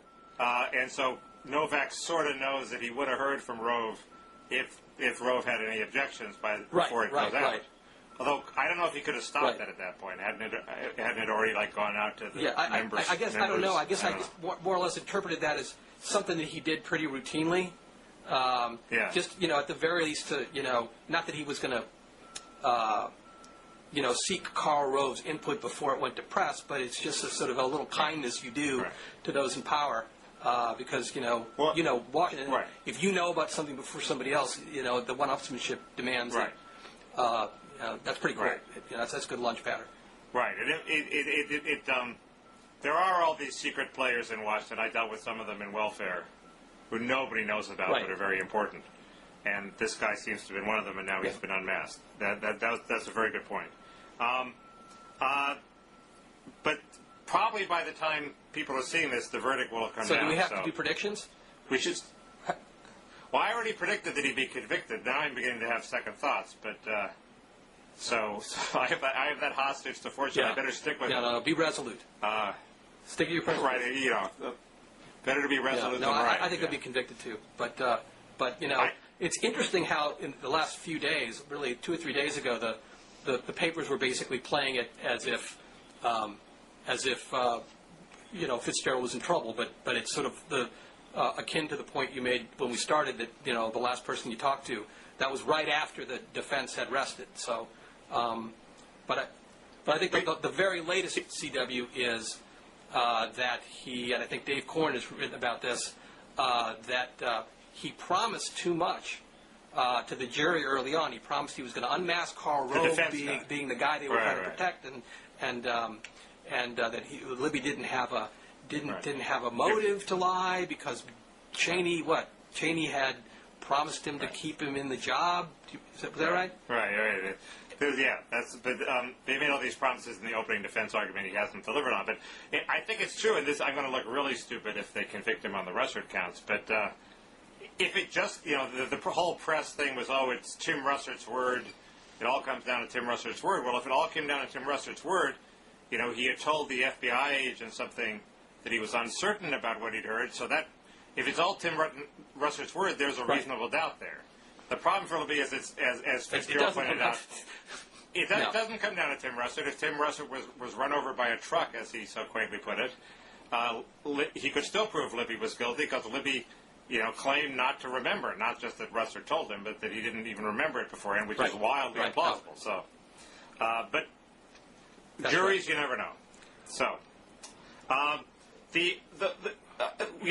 And so Novak sort of knows that he would have heard from Rove if Rove had any objections before it goes out. Right. Although I don't know if he could have stopped that at that point. Hadn't it already gone out to the members? I guess I don't know. I guess I just more or less interpreted that as something that he did pretty routinely. Just at the very least to not that he was going to seek Karl Rove's input before it went to press, but it's just a sort of a little kindness you do to those in power. Because Washington, if you know about something before somebody else, the one-upsmanship demands that. That's pretty cool. Right. That's good lunch pattern. Right. There are all these secret players in Washington. I dealt with some of them in welfare, who nobody knows about, but are very important. And this guy seems to have been one of them, and now he's been unmasked. That's a very good point. But probably by the time people are seeing this, the verdict will have come down. So do we have to do predictions? We should. Well, I already predicted that he'd be convicted. Now I'm beginning to have second thoughts, but so I have that hostage to fortune. I better stick with it. No, be resolute. Stick to your principles. Right, better to be resolute than right. I think he'll be convicted too. But it's interesting how in the last few days, really 2 or 3 days ago, the papers were basically playing it as if Fitzgerald was in trouble. But it's sort of akin to the point you made when we started that the last person you talked to, that was right after the defense had rested. So, but I think the very latest CW is that he, and I think Dave Korn has written about this, that he promised too much to the jury early on. He promised he was going to unmask Karl Rove being the guy they were trying to protect, and that Libby didn't have a motive to lie because Cheney had promised him to keep him in the job. Was that right? Right. Yeah, but they made all these promises in the opening defense argument he hasn't delivered on. But I think it's true, and I'm going to look really stupid if they convict him on the Russert counts. But if it just, the whole press thing was, it's Tim Russert's word. It all comes down to Tim Russert's word. Well, if it all came down to Tim Russert's word, he had told the FBI agent something that he was uncertain about what he'd heard. So that, if it's all Tim Russert's word, there's a reasonable doubt there. The problem for Libby is, as Fitzgerald pointed out, it doesn't come down to Tim Russert. If Tim Russert was run over by a truck, as he so quaintly put it, he could still prove Libby was guilty because Libby, claimed not to remember. Not just that Russert told him, but that he didn't even remember it beforehand, which is wildly implausible. So, but juries, you never know. So, we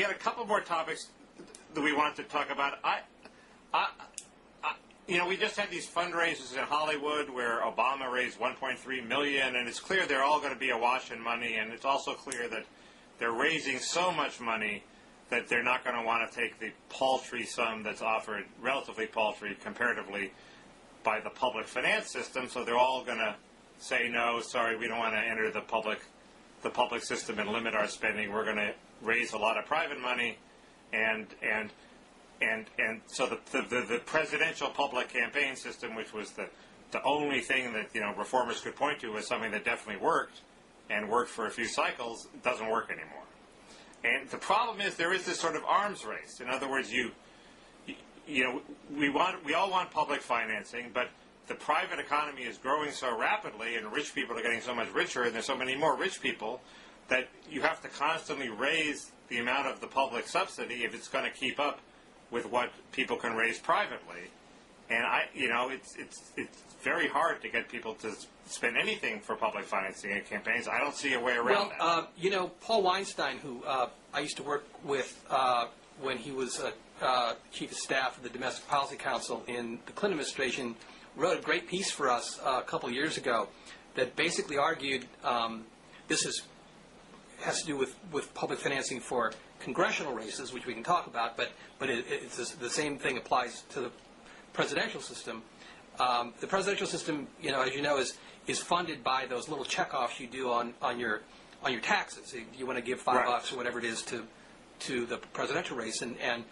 had a couple more topics that we wanted to talk about. We just had these fundraisers in Hollywood where Obama raised $1.3 million, and it's clear they're all going to be awash in money, and it's also clear that they're raising so much money that they're not going to want to take the paltry sum that's offered, relatively paltry comparatively, by the public finance system, so they're all going to say, no, sorry, we don't want to enter the public system and limit our spending. We're going to raise a lot of private money, and so the presidential public campaign system, which was the only thing that reformers could point to as something that definitely worked and worked for a few cycles, doesn't work anymore. And the problem is there is this sort of arms race. In other words, we all want public financing, but the private economy is growing so rapidly, and rich people are getting so much richer, and there's so many more rich people that you have to constantly raise the amount of the public subsidy if it's going to keep up with what people can raise privately. And it's very hard to get people to spend anything for public financing in campaigns. I don't see a way around that. Paul Weinstein, who I used to work with when he was chief of staff of the Domestic Policy Council in the Clinton administration, wrote a great piece for us a couple of years ago that basically argued has to do with public financing for congressional races, which we can talk about, but the same thing applies to the presidential system. The presidential system, as you know, is funded by those little checkoffs you do on your taxes. If you want to give $5 or whatever it is to the presidential race, and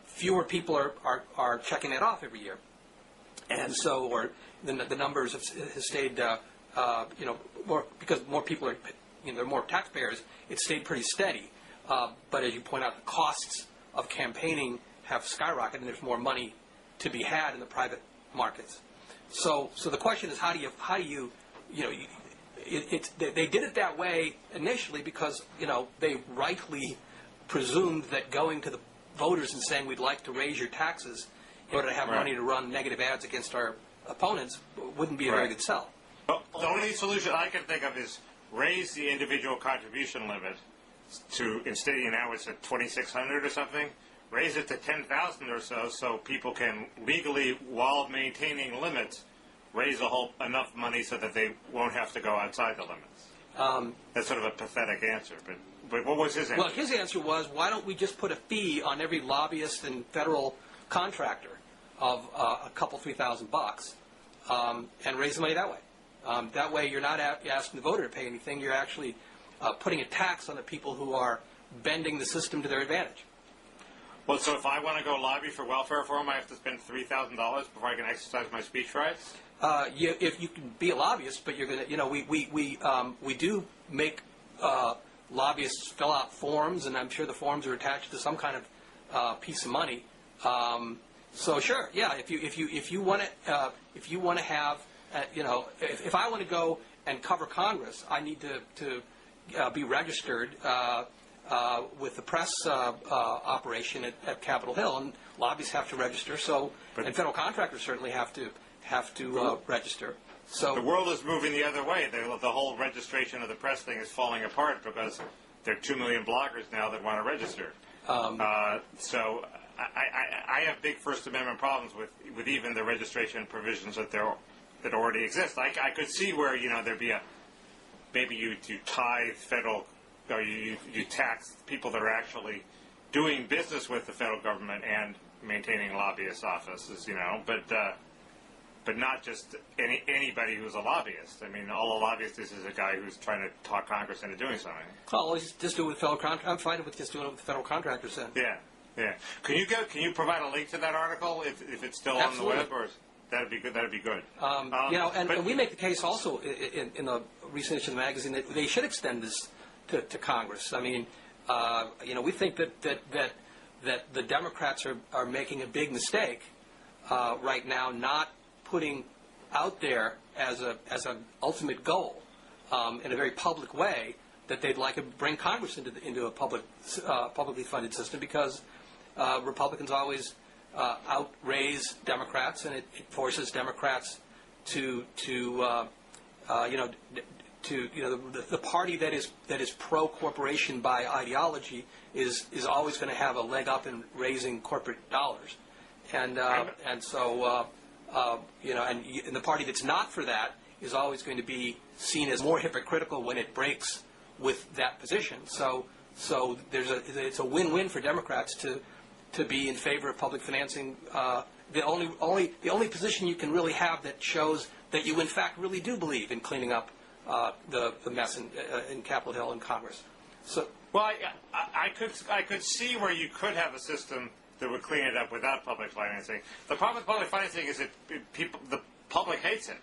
fewer people are checking that off every year, and so the numbers have stayed more because more people are there are more taxpayers. It's stayed pretty steady, but as you point out, the costs of campaigning have skyrocketed, and there's more money to be had in the private markets. So the question is, how do you they did it that way initially because they rightly presumed that going to the voters and saying we'd like to raise your taxes in order to have money to run negative ads against our opponents wouldn't be a very good sell. Well, the only solution I can think of is raise the individual contribution limit to, instead now it's at $2,600 or something, raise it to $10,000 or so people can legally, while maintaining limits, raise enough money so that they won't have to go outside the limits. That's sort of a pathetic answer, but what was his answer? Well, his answer was, why don't we just put a fee on every lobbyist and federal contractor of a couple, $3,000 and raise the money that way. That way you're not asking the voter to pay anything, you're actually putting a tax on the people who are bending the system to their advantage. Well, so if I want to go lobby for welfare reform, I have to spend $3,000 before I can exercise my speech rights? If you can be a lobbyist, but you're going to, we do make lobbyists fill out forms, and I'm sure the forms are attached to some kind of piece of money. So sure, yeah. If you want to have, if I want to go and cover Congress, I need to be registered with the press operation at Capitol Hill, and lobbyists have to register. And federal contractors certainly have to register. So the world is moving the other way. The whole registration of the press thing is falling apart because there are 2 million bloggers now that want to register. So I have big First Amendment problems with even the registration provisions that already exist. I could see where there'd be maybe you tithe federal, or you tax people that are actually doing business with the federal government and maintaining lobbyist offices, but not just anybody who's a lobbyist. I mean, all a lobbyist is a guy who's trying to talk Congress into doing something. Well, just do it with federal contractors. I'm fine with just doing it with the federal contractors then. Yeah. Can you provide a link to that article if it's still Absolutely. on the web, or that'd be good? That'd be good. And we make the case also in the recent issue of the magazine that they should extend this to Congress. I mean, we think that the Democrats are making a big mistake right now, not putting out there as an ultimate goal in a very public way that they'd like to bring Congress into a publicly funded system, because Republicans always outraise Democrats, and it forces Democrats to the party that is pro-corporation by ideology is always going to have a leg up in raising corporate dollars, and the party that's not for that is always going to be seen as more hypocritical when it breaks with that position. So it's a win-win for Democrats to be in favor of public financing. The only position you can really have that shows that you in fact really do believe in cleaning up the mess in Capitol Hill and Congress. So, well, I could see where you could have a system that would clean it up without public financing. The problem with public financing is that the public hates it.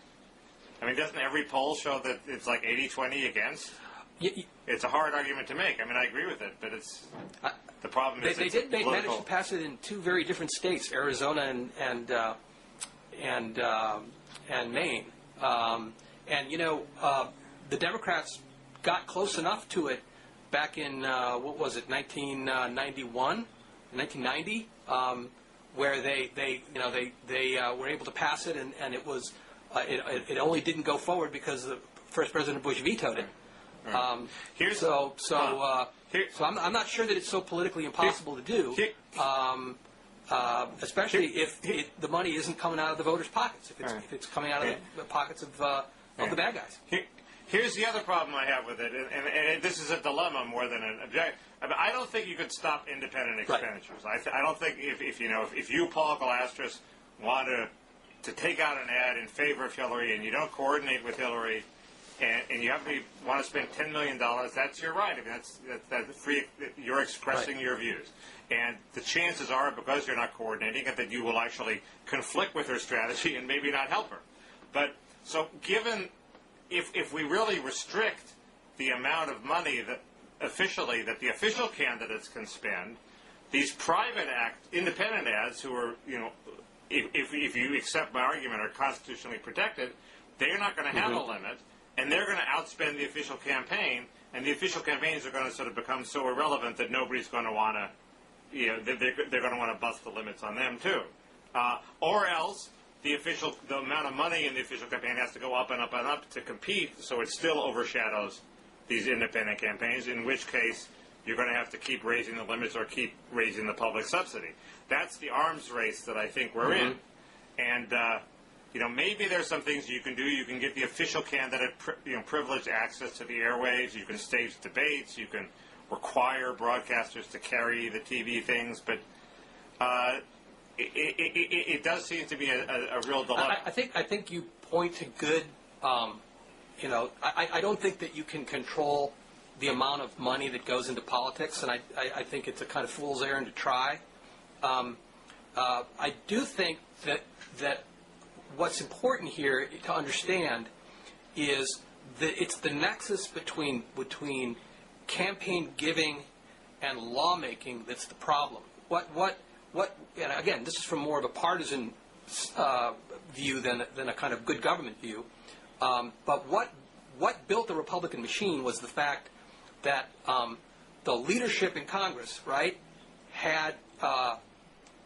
I mean, doesn't every poll show that it's like 80-20 against? It's a hard argument to make. I mean, I agree with it, but the problem is they did manage to pass it in two very different states, Arizona and Maine. The Democrats got close enough to it back in 1990, where they were able to pass it, and it was it only didn't go forward because the first President Bush vetoed it. So I'm not sure that it's so politically impossible to do. especially if the money isn't coming out of the voters' pockets, if it's coming out of the pockets of the bad guys. Here's the other problem I have with it, and this is a dilemma more than an object. I don't think you could stop independent expenditures. Right. I don't think if you, Paul Glastris, want to take out an ad in favor of Hillary and you don't coordinate with Hillary, and you want to spend $10 million, that's your right. I mean, that's free. You're expressing your views, and the chances are, because you're not coordinating it, that you will actually conflict with her strategy and maybe not help her. But so given. If we really restrict the amount of money that the official candidates can spend, these private independent ads who are, if you accept my argument, are constitutionally protected, they're not going to have a limit, and they're going to outspend the official campaign, and the official campaigns are going to sort of become so irrelevant that nobody's going to want to, they're going to want to bust the limits on them too, or else. The amount of money in the official campaign has to go up and up and up to compete, so it still overshadows these independent campaigns, in which case you're going to have to keep raising the limits or keep raising the public subsidy. That's the arms race that I think we're in. And, maybe there's some things you can do. You can give the official candidate privileged access to the airwaves. You can stage debates. You can require broadcasters to carry the TV things. But it does seem to be a real dilemma. I think you point to good. I don't think that you can control the amount of money that goes into politics, and I think it's a kind of fool's errand to try. I do think that what's important here to understand is that it's the nexus between campaign giving and lawmaking that's the problem. And again, this is from more of a partisan view than a kind of good government view. But what built the Republican machine was the fact that the leadership in Congress, right, had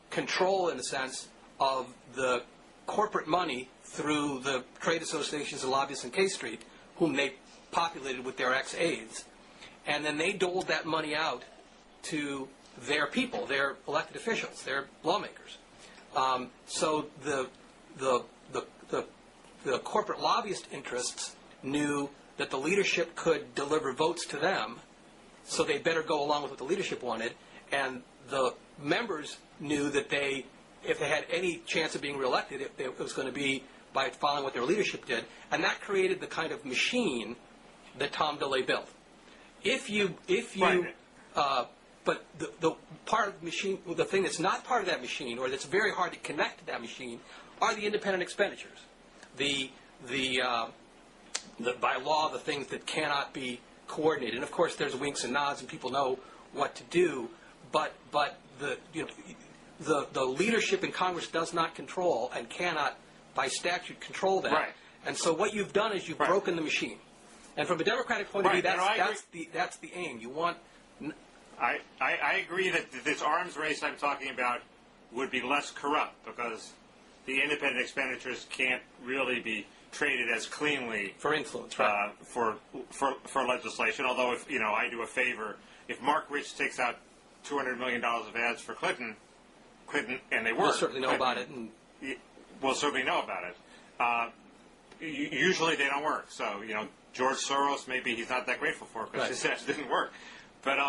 control, in a sense, of the corporate money through the trade associations and lobbyists in K Street, whom they populated with their ex-aides. And then they doled that money out to their people, their elected officials, their lawmakers. So the corporate lobbyist interests knew that the leadership could deliver votes to them, so they better go along with what the leadership wanted. And the members knew that if they had any chance of being reelected, it was going to be by following what their leadership did. And that created the kind of machine that Tom DeLay built. But the part of the machine, the thing that's not part of that machine, or that's very hard to connect to that machine, are the independent expenditures. By law, the things that cannot be coordinated. And of course, there's winks and nods, and people know what to do. But the leadership in Congress does not control and cannot, by statute, control that. Right. And so what you've done is you've broken the machine. And from a Democratic point of view, that's the aim. You want. I agree that this arms race I'm talking about would be less corrupt because the independent expenditures can't really be traded as cleanly for influence, right? For legislation. Although if I do a favor, if Mark Rich takes out $200 million of ads for Clinton, and they work, we'll certainly know about it. We'll certainly know about it. Usually they don't work. So George Soros, maybe he's not that grateful for it because his ads didn't work. But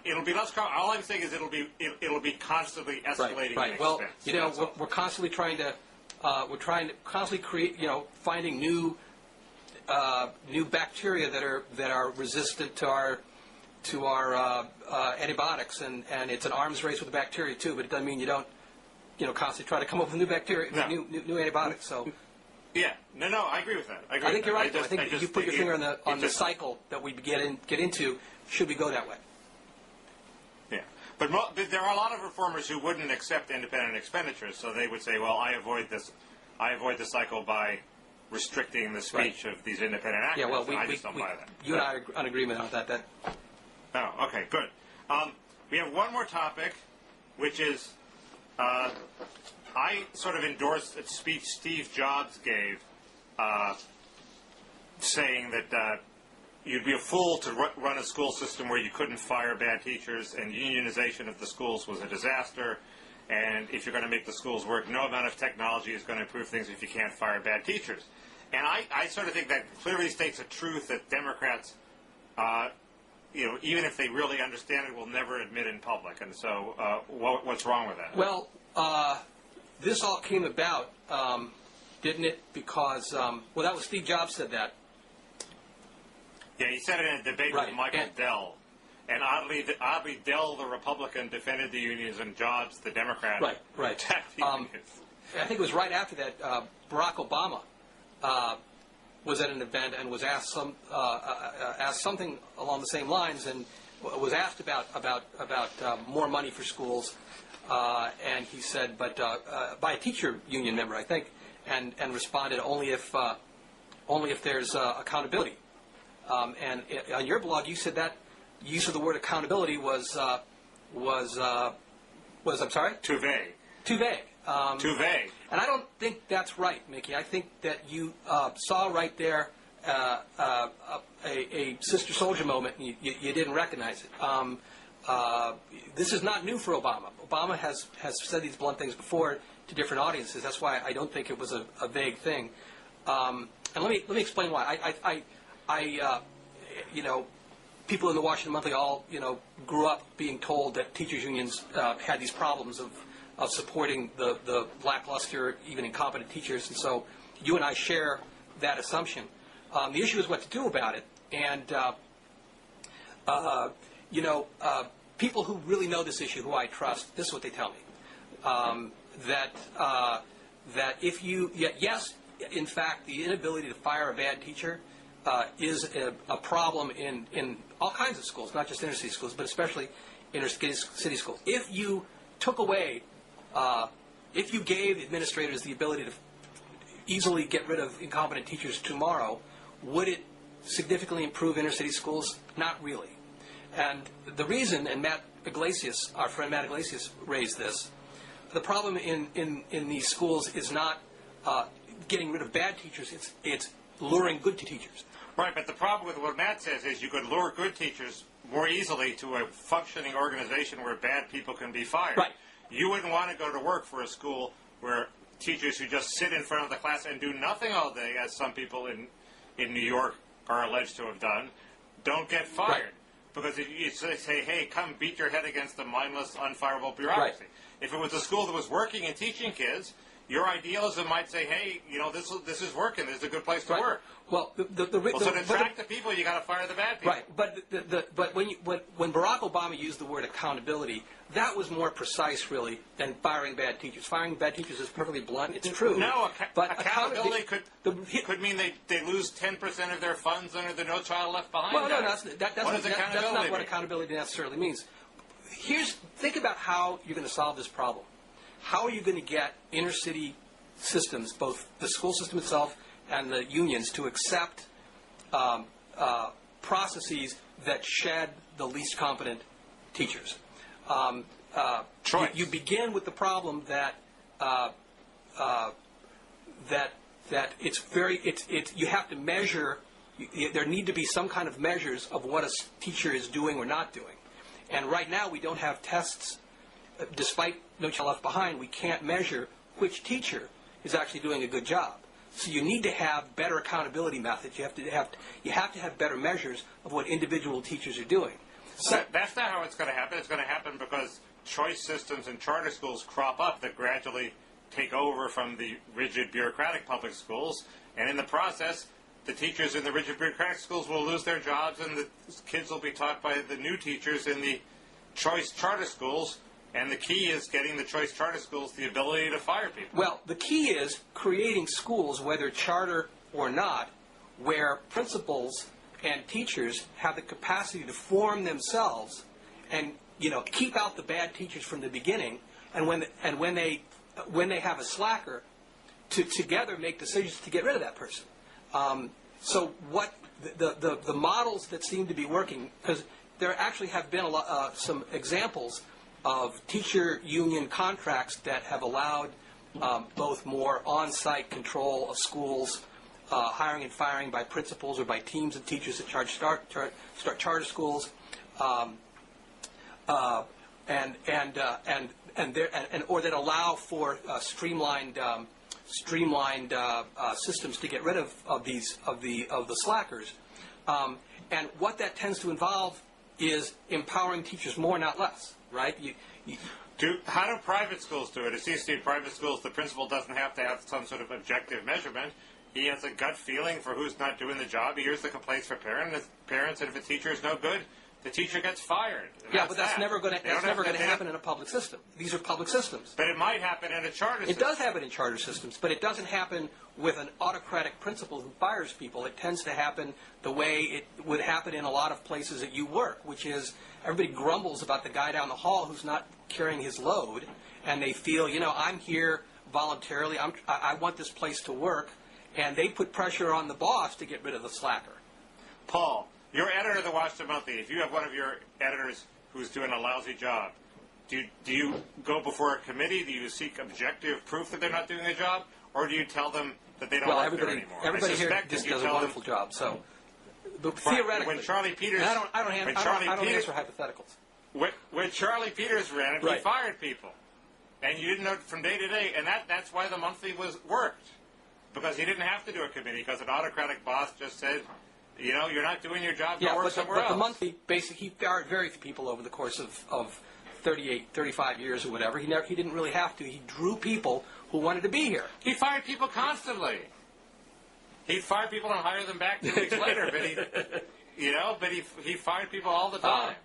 it'll be less. All I'm saying is it'll be constantly escalating. Right. In Well, expense. we're constantly trying to constantly create. Finding new bacteria that are resistant to our antibiotics, and it's an arms race with the bacteria too. But it doesn't mean you don't constantly try to come up with new bacteria, new antibiotics. So. Yeah. No, I agree with that. I think you're right. I think you put your finger on the cycle that we get into. Should we go that way? Yeah, but there are a lot of reformers who wouldn't accept independent expenditures, so they would say, "Well, I avoid the cycle by restricting the speech of these independent actors." Yeah, well, I just don't buy that. You and I are on agreement on that. Oh, okay, good. We have one more topic, which is I sort of endorsed a speech Steve Jobs gave, saying that. You'd be a fool to run a school system where you couldn't fire bad teachers, and unionization of the schools was a disaster, And if you're going to make the schools work, no amount of technology is going to improve things if you can't fire bad teachers. And I sort of think that clearly states a truth that Democrats, even if they really understand it, will never admit in public. And so what's wrong with that? Well, this all came about, didn't it? Because, that was Steve Jobs said that. Yeah, he said it in a debate with Michael Dell. And oddly, Dell, the Republican, defended the unions, and Jobs, the Democrat, attacked the unions. I think it was right after that, Barack Obama was at an event and was asked something along the same lines, and was asked about more money for schools, and he said, but by a teacher union member, I think, and responded only if there's accountability. And on your blog, you said that use of the word accountability was I'm sorry? Too vague. Too vague. Too vague. And I don't think that's right, Mickey. I think that you saw right there a Sister Souljah moment, and you didn't recognize it. This is not new for Obama. Obama has said these blunt things before to different audiences. That's why I don't think it was a vague thing. And let me explain why. People in the Washington Monthly all, grew up being told that teachers unions had these problems of supporting the lackluster, even incompetent teachers, and so you and I share that assumption. The issue is what to do about it, and people who really know this issue, who I trust, this is what they tell me: that if you, yes, in fact, the inability to fire a bad teacher is a problem in all kinds of schools, not just inner city schools, but especially inner city schools. If you took away, if you gave administrators the ability to easily get rid of incompetent teachers tomorrow, would it significantly improve inner city schools? Not really. And the reason, and our friend Matt Iglesias raised this, the problem in these schools is not getting rid of bad teachers, it's luring good teachers. Right, but the problem with what Matt says is you could lure good teachers more easily to a functioning organization where bad people can be fired. Right. You wouldn't want to go to work for a school where teachers who just sit in front of the class and do nothing all day, as some people in New York are alleged to have done, don't get fired. Right. Because if you say, hey, come beat your head against the mindless, unfireable bureaucracy. Right. If it was a school that was working and teaching kids, your idealism might say, hey, this is working. This is a good place to work. Well, so to attract the people, you got to fire the bad people. Right, but when Barack Obama used the word accountability, that was more precise, really, than firing bad teachers. Firing bad teachers is perfectly blunt. It's true. No, but accountability could mean they lose 10% of their funds under the No Child Left Behind. Well, no, that's not what mean? accountability necessarily means. Think about how you're going to solve this problem. How are you going to get inner city systems, both the school system itself and the unions, to accept processes that shed the least competent teachers? You begin with the problem that you have to measure. There need to be some kind of measures of what a teacher is doing or not doing. And right now we don't have tests. Despite No Child Left Behind, we can't measure which teacher is actually doing a good job. So you need to have better accountability methods. You have to have better measures of what individual teachers are doing. So that's not how it's going to happen. It's going to happen because choice systems and charter schools crop up that gradually take over from the rigid bureaucratic public schools, and in the process, the teachers in the rigid bureaucratic schools will lose their jobs, and the kids will be taught by the new teachers in the choice charter schools. And the key is getting the choice charter schools the ability to fire people. Well, the key is creating schools, whether charter or not, where principals and teachers have the capacity to form themselves and keep out the bad teachers from the beginning, and when they have a slacker, to together make decisions to get rid of that person. So what the models that seem to be working, because there actually have been some examples of teacher union contracts that have allowed both more on-site control of schools, hiring and firing by principals or by teams of teachers that start charter or that allow for streamlined systems to get rid of the slackers. And what that tends to involve is empowering teachers more, not less, right? How do private schools do it? It seems to me private schools, the principal doesn't have to have some sort of objective measurement. He has a gut feeling for who's not doing the job. He hears the complaints from parents, and if a teacher is no good, the teacher gets fired. Yeah, but that's never going to happen in a public system. These are public systems. But it might happen in a charter system. It does happen in charter systems, but it doesn't happen with an autocratic principal who fires people. It tends to happen the way it would happen in a lot of places that you work, which is everybody grumbles about the guy down the hall who's not carrying his load, and they feel, I'm here voluntarily. I want this place to work, and they put pressure on the boss to get rid of the slacker. Paul, you're editor of the Washington Monthly. If you have one of your editors who's doing a lousy job, do you go before a committee? Do you seek objective proof that they're not doing a job? Or do you tell them that they don't work there anymore? Everybody here just does a wonderful job. So, but theoretically, when Charlie Peters, I don't answer hypotheticals. When Charlie Peters ran it, he fired people, and you didn't know from day to day, and that's why the Monthly worked, because he didn't have to do a committee, because an autocratic boss just said, you're not doing your job, go work somewhere else. But the Monthly, basically, he fired very few people over the course of 35 years or whatever. He didn't really have to. He drew people who wanted to be here. He fired people constantly. He'd fire people and hire them back 2 weeks later, but he fired people all the time.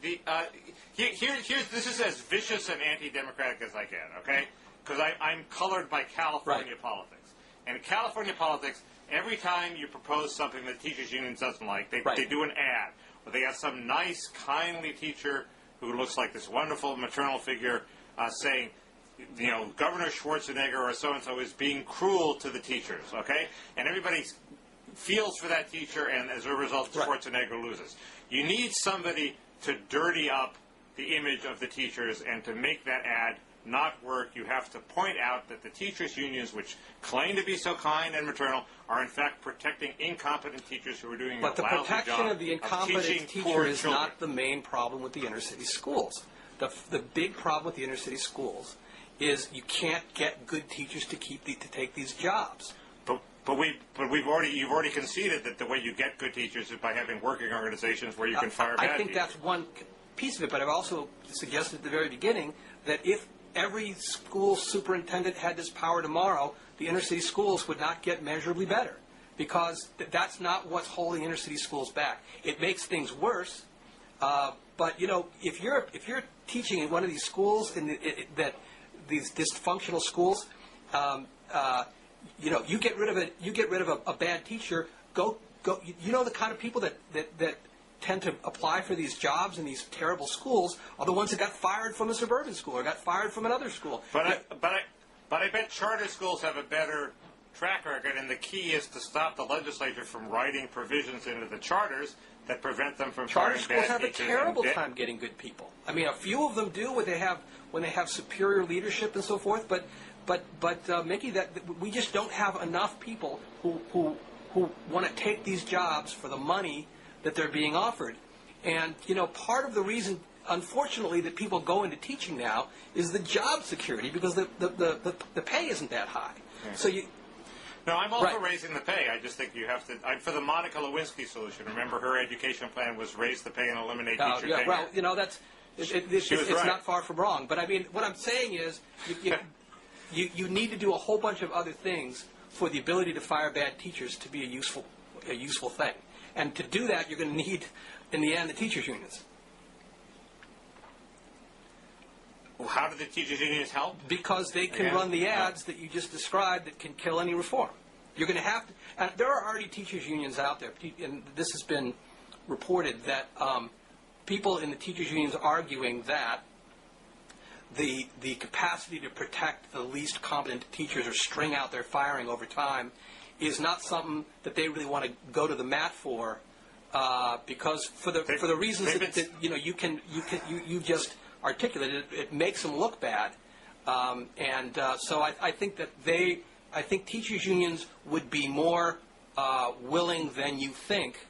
This is as vicious and anti-democratic as I can, okay? Because I'm colored by California politics. And in California politics, every time you propose something that teachers' unions doesn't like, they do an ad. Or they have some nice, kindly teacher who looks like this wonderful maternal figure saying, Governor Schwarzenegger or so-and-so is being cruel to the teachers, okay? And everybody feels for that teacher, and as a result, Schwarzenegger loses. You need somebody to dirty up the image of the teachers and to make that ad not work. You have to point out that the teachers' unions, which claim to be so kind and maternal, are in fact protecting incompetent teachers who are doing a lousy job. But the protection of the incompetent teacher is not the main problem with the inner-city schools. The big problem with the inner-city schools is you can't get good teachers to take these jobs. But you've already conceded that the way you get good teachers is by having working organizations where you can fire bad teachers. I think that's one piece of it, but I've also suggested at the very beginning that if every school superintendent had this power tomorrow, the inner-city schools would not get measurably better, because that's not what's holding inner-city schools back. It makes things worse, but if you're teaching in one of these schools these dysfunctional schools, you get rid of a bad teacher. Go. The kind of people that tend to apply for these jobs in these terrible schools are the ones that got fired from a suburban school or got fired from another school. But I bet charter schools have a better track record, and the key is to stop the legislature from writing provisions into the charters that prevent them from charter firing bad schools have a teachers terrible time getting good people. I mean, a few of them do when they have superior leadership and so forth. But Mickey, that we just don't have enough people who want to take these jobs for the money that they're being offered. And part of the reason, unfortunately, that people go into teaching now is the job security, because the pay isn't that high. Yeah. So No, I'm also raising the pay. I just think you have to. I'm for the Monica Lewinsky solution. Remember, her education plan was raise the pay and eliminate teacher tenure. Well, that's it's not far from wrong. But I mean, what I'm saying is, you need to do a whole bunch of other things for the ability to fire bad teachers to be a useful thing. And to do that, you're going to need, in the end, the teachers' unions. Well, how do the teachers' unions help? Because they can run the ads that you just described that can kill any reform. You're going to have to, and there are already teachers' unions out there, and this has been reported that people in the teachers' unions are arguing that the capacity to protect the least competent teachers or string out their firing over time is not something that they really want to go to the mat for, because for the reasons that you just articulated, it makes them look bad, so I think that I think teachers' unions would be more willing than you think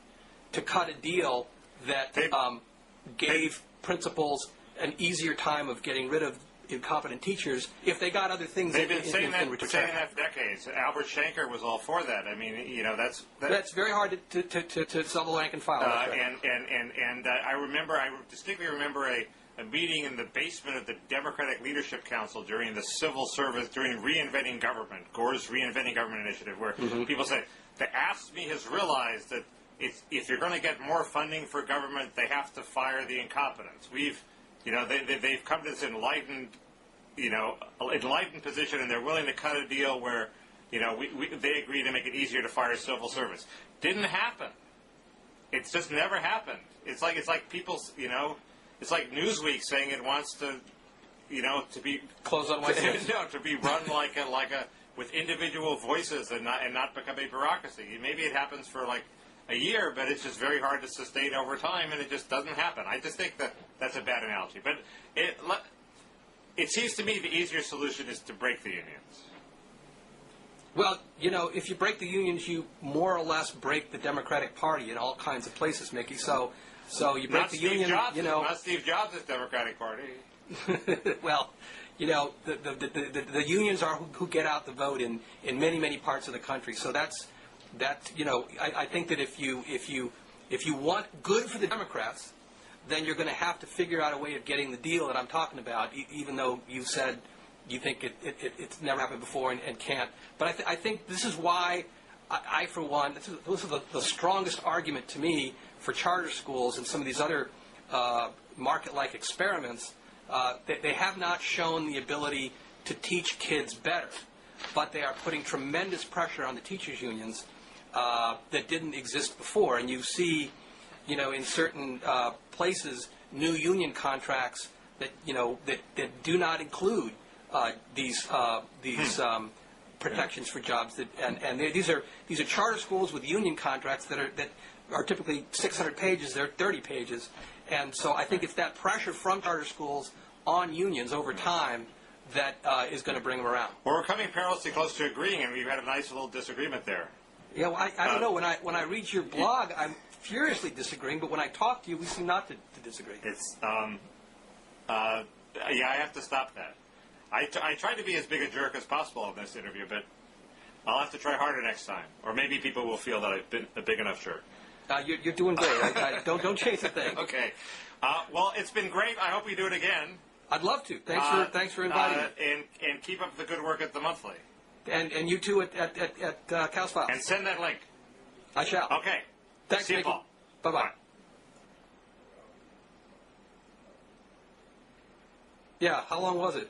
to cut a deal that gave principals an easier time of getting rid of incompetent teachers if they got other things They've been in saying that return. for decades. Albert Shanker was all for that. I mean, That's very hard to sell the rank and file. I distinctly remember a meeting in the basement of the Democratic Leadership Council during the civil service, during Reinventing Government, Gore's Reinventing Government initiative, where people say, the AFSCME has realized that if you're going to get more funding for government, they have to fire the incompetents. They've come to this enlightened position, and they're willing to cut a deal where, they agree to make it easier to fire civil service. Didn't happen. It's just never happened. It's like people's, it's like Newsweek saying it wants to, to be close on Wednesdays. to be run like a with individual voices and not become a bureaucracy. Maybe it happens for like a year, but it's just very hard to sustain over time, and it just doesn't happen. I just think that's a bad analogy. But it seems to me the easier solution is to break the unions. Well, if you break the unions, you more or less break the Democratic Party in all kinds of places, Mickey. So you break the union. Not Steve Jobs' Democratic Party. Well, the unions are who get out the vote in many parts of the country. So I think that if you want good for the Democrats, then you're going to have to figure out a way of getting the deal that I'm talking about, even though you said you think it's never happened before and can't. But I think this is why I for one, this is the strongest argument to me for charter schools and some of these other market-like experiments. They have not shown the ability to teach kids better, but they are putting tremendous pressure on the teachers' unions that didn't exist before. And you see, in certain places, new union contracts that that do not include these protections for jobs. These are charter schools with union contracts that are typically 600 pages. They're 30 pages. And so I think it's that pressure from charter schools on unions over time that is going to bring them around. Well, we're coming perilously close to agreeing, and we've had a nice little disagreement there. Yeah, well, I don't know. When I read your blog, I'm furiously disagreeing, but when I talk to you, we seem not to disagree. It's I have to stop that. I tried to be as big a jerk as possible in this interview, but I'll have to try harder next time, or maybe people will feel that I've been a big enough jerk. You're doing great. Don't chase a thing. Okay. Well, it's been great. I hope we do it again. I'd love to. Thanks for inviting me. And keep up the good work at the monthly. And you too at kausfiles. And send that link. I shall. Okay. Thanks, See you, Mickey. Paul. Bye-bye. Bye. Yeah, how long was it?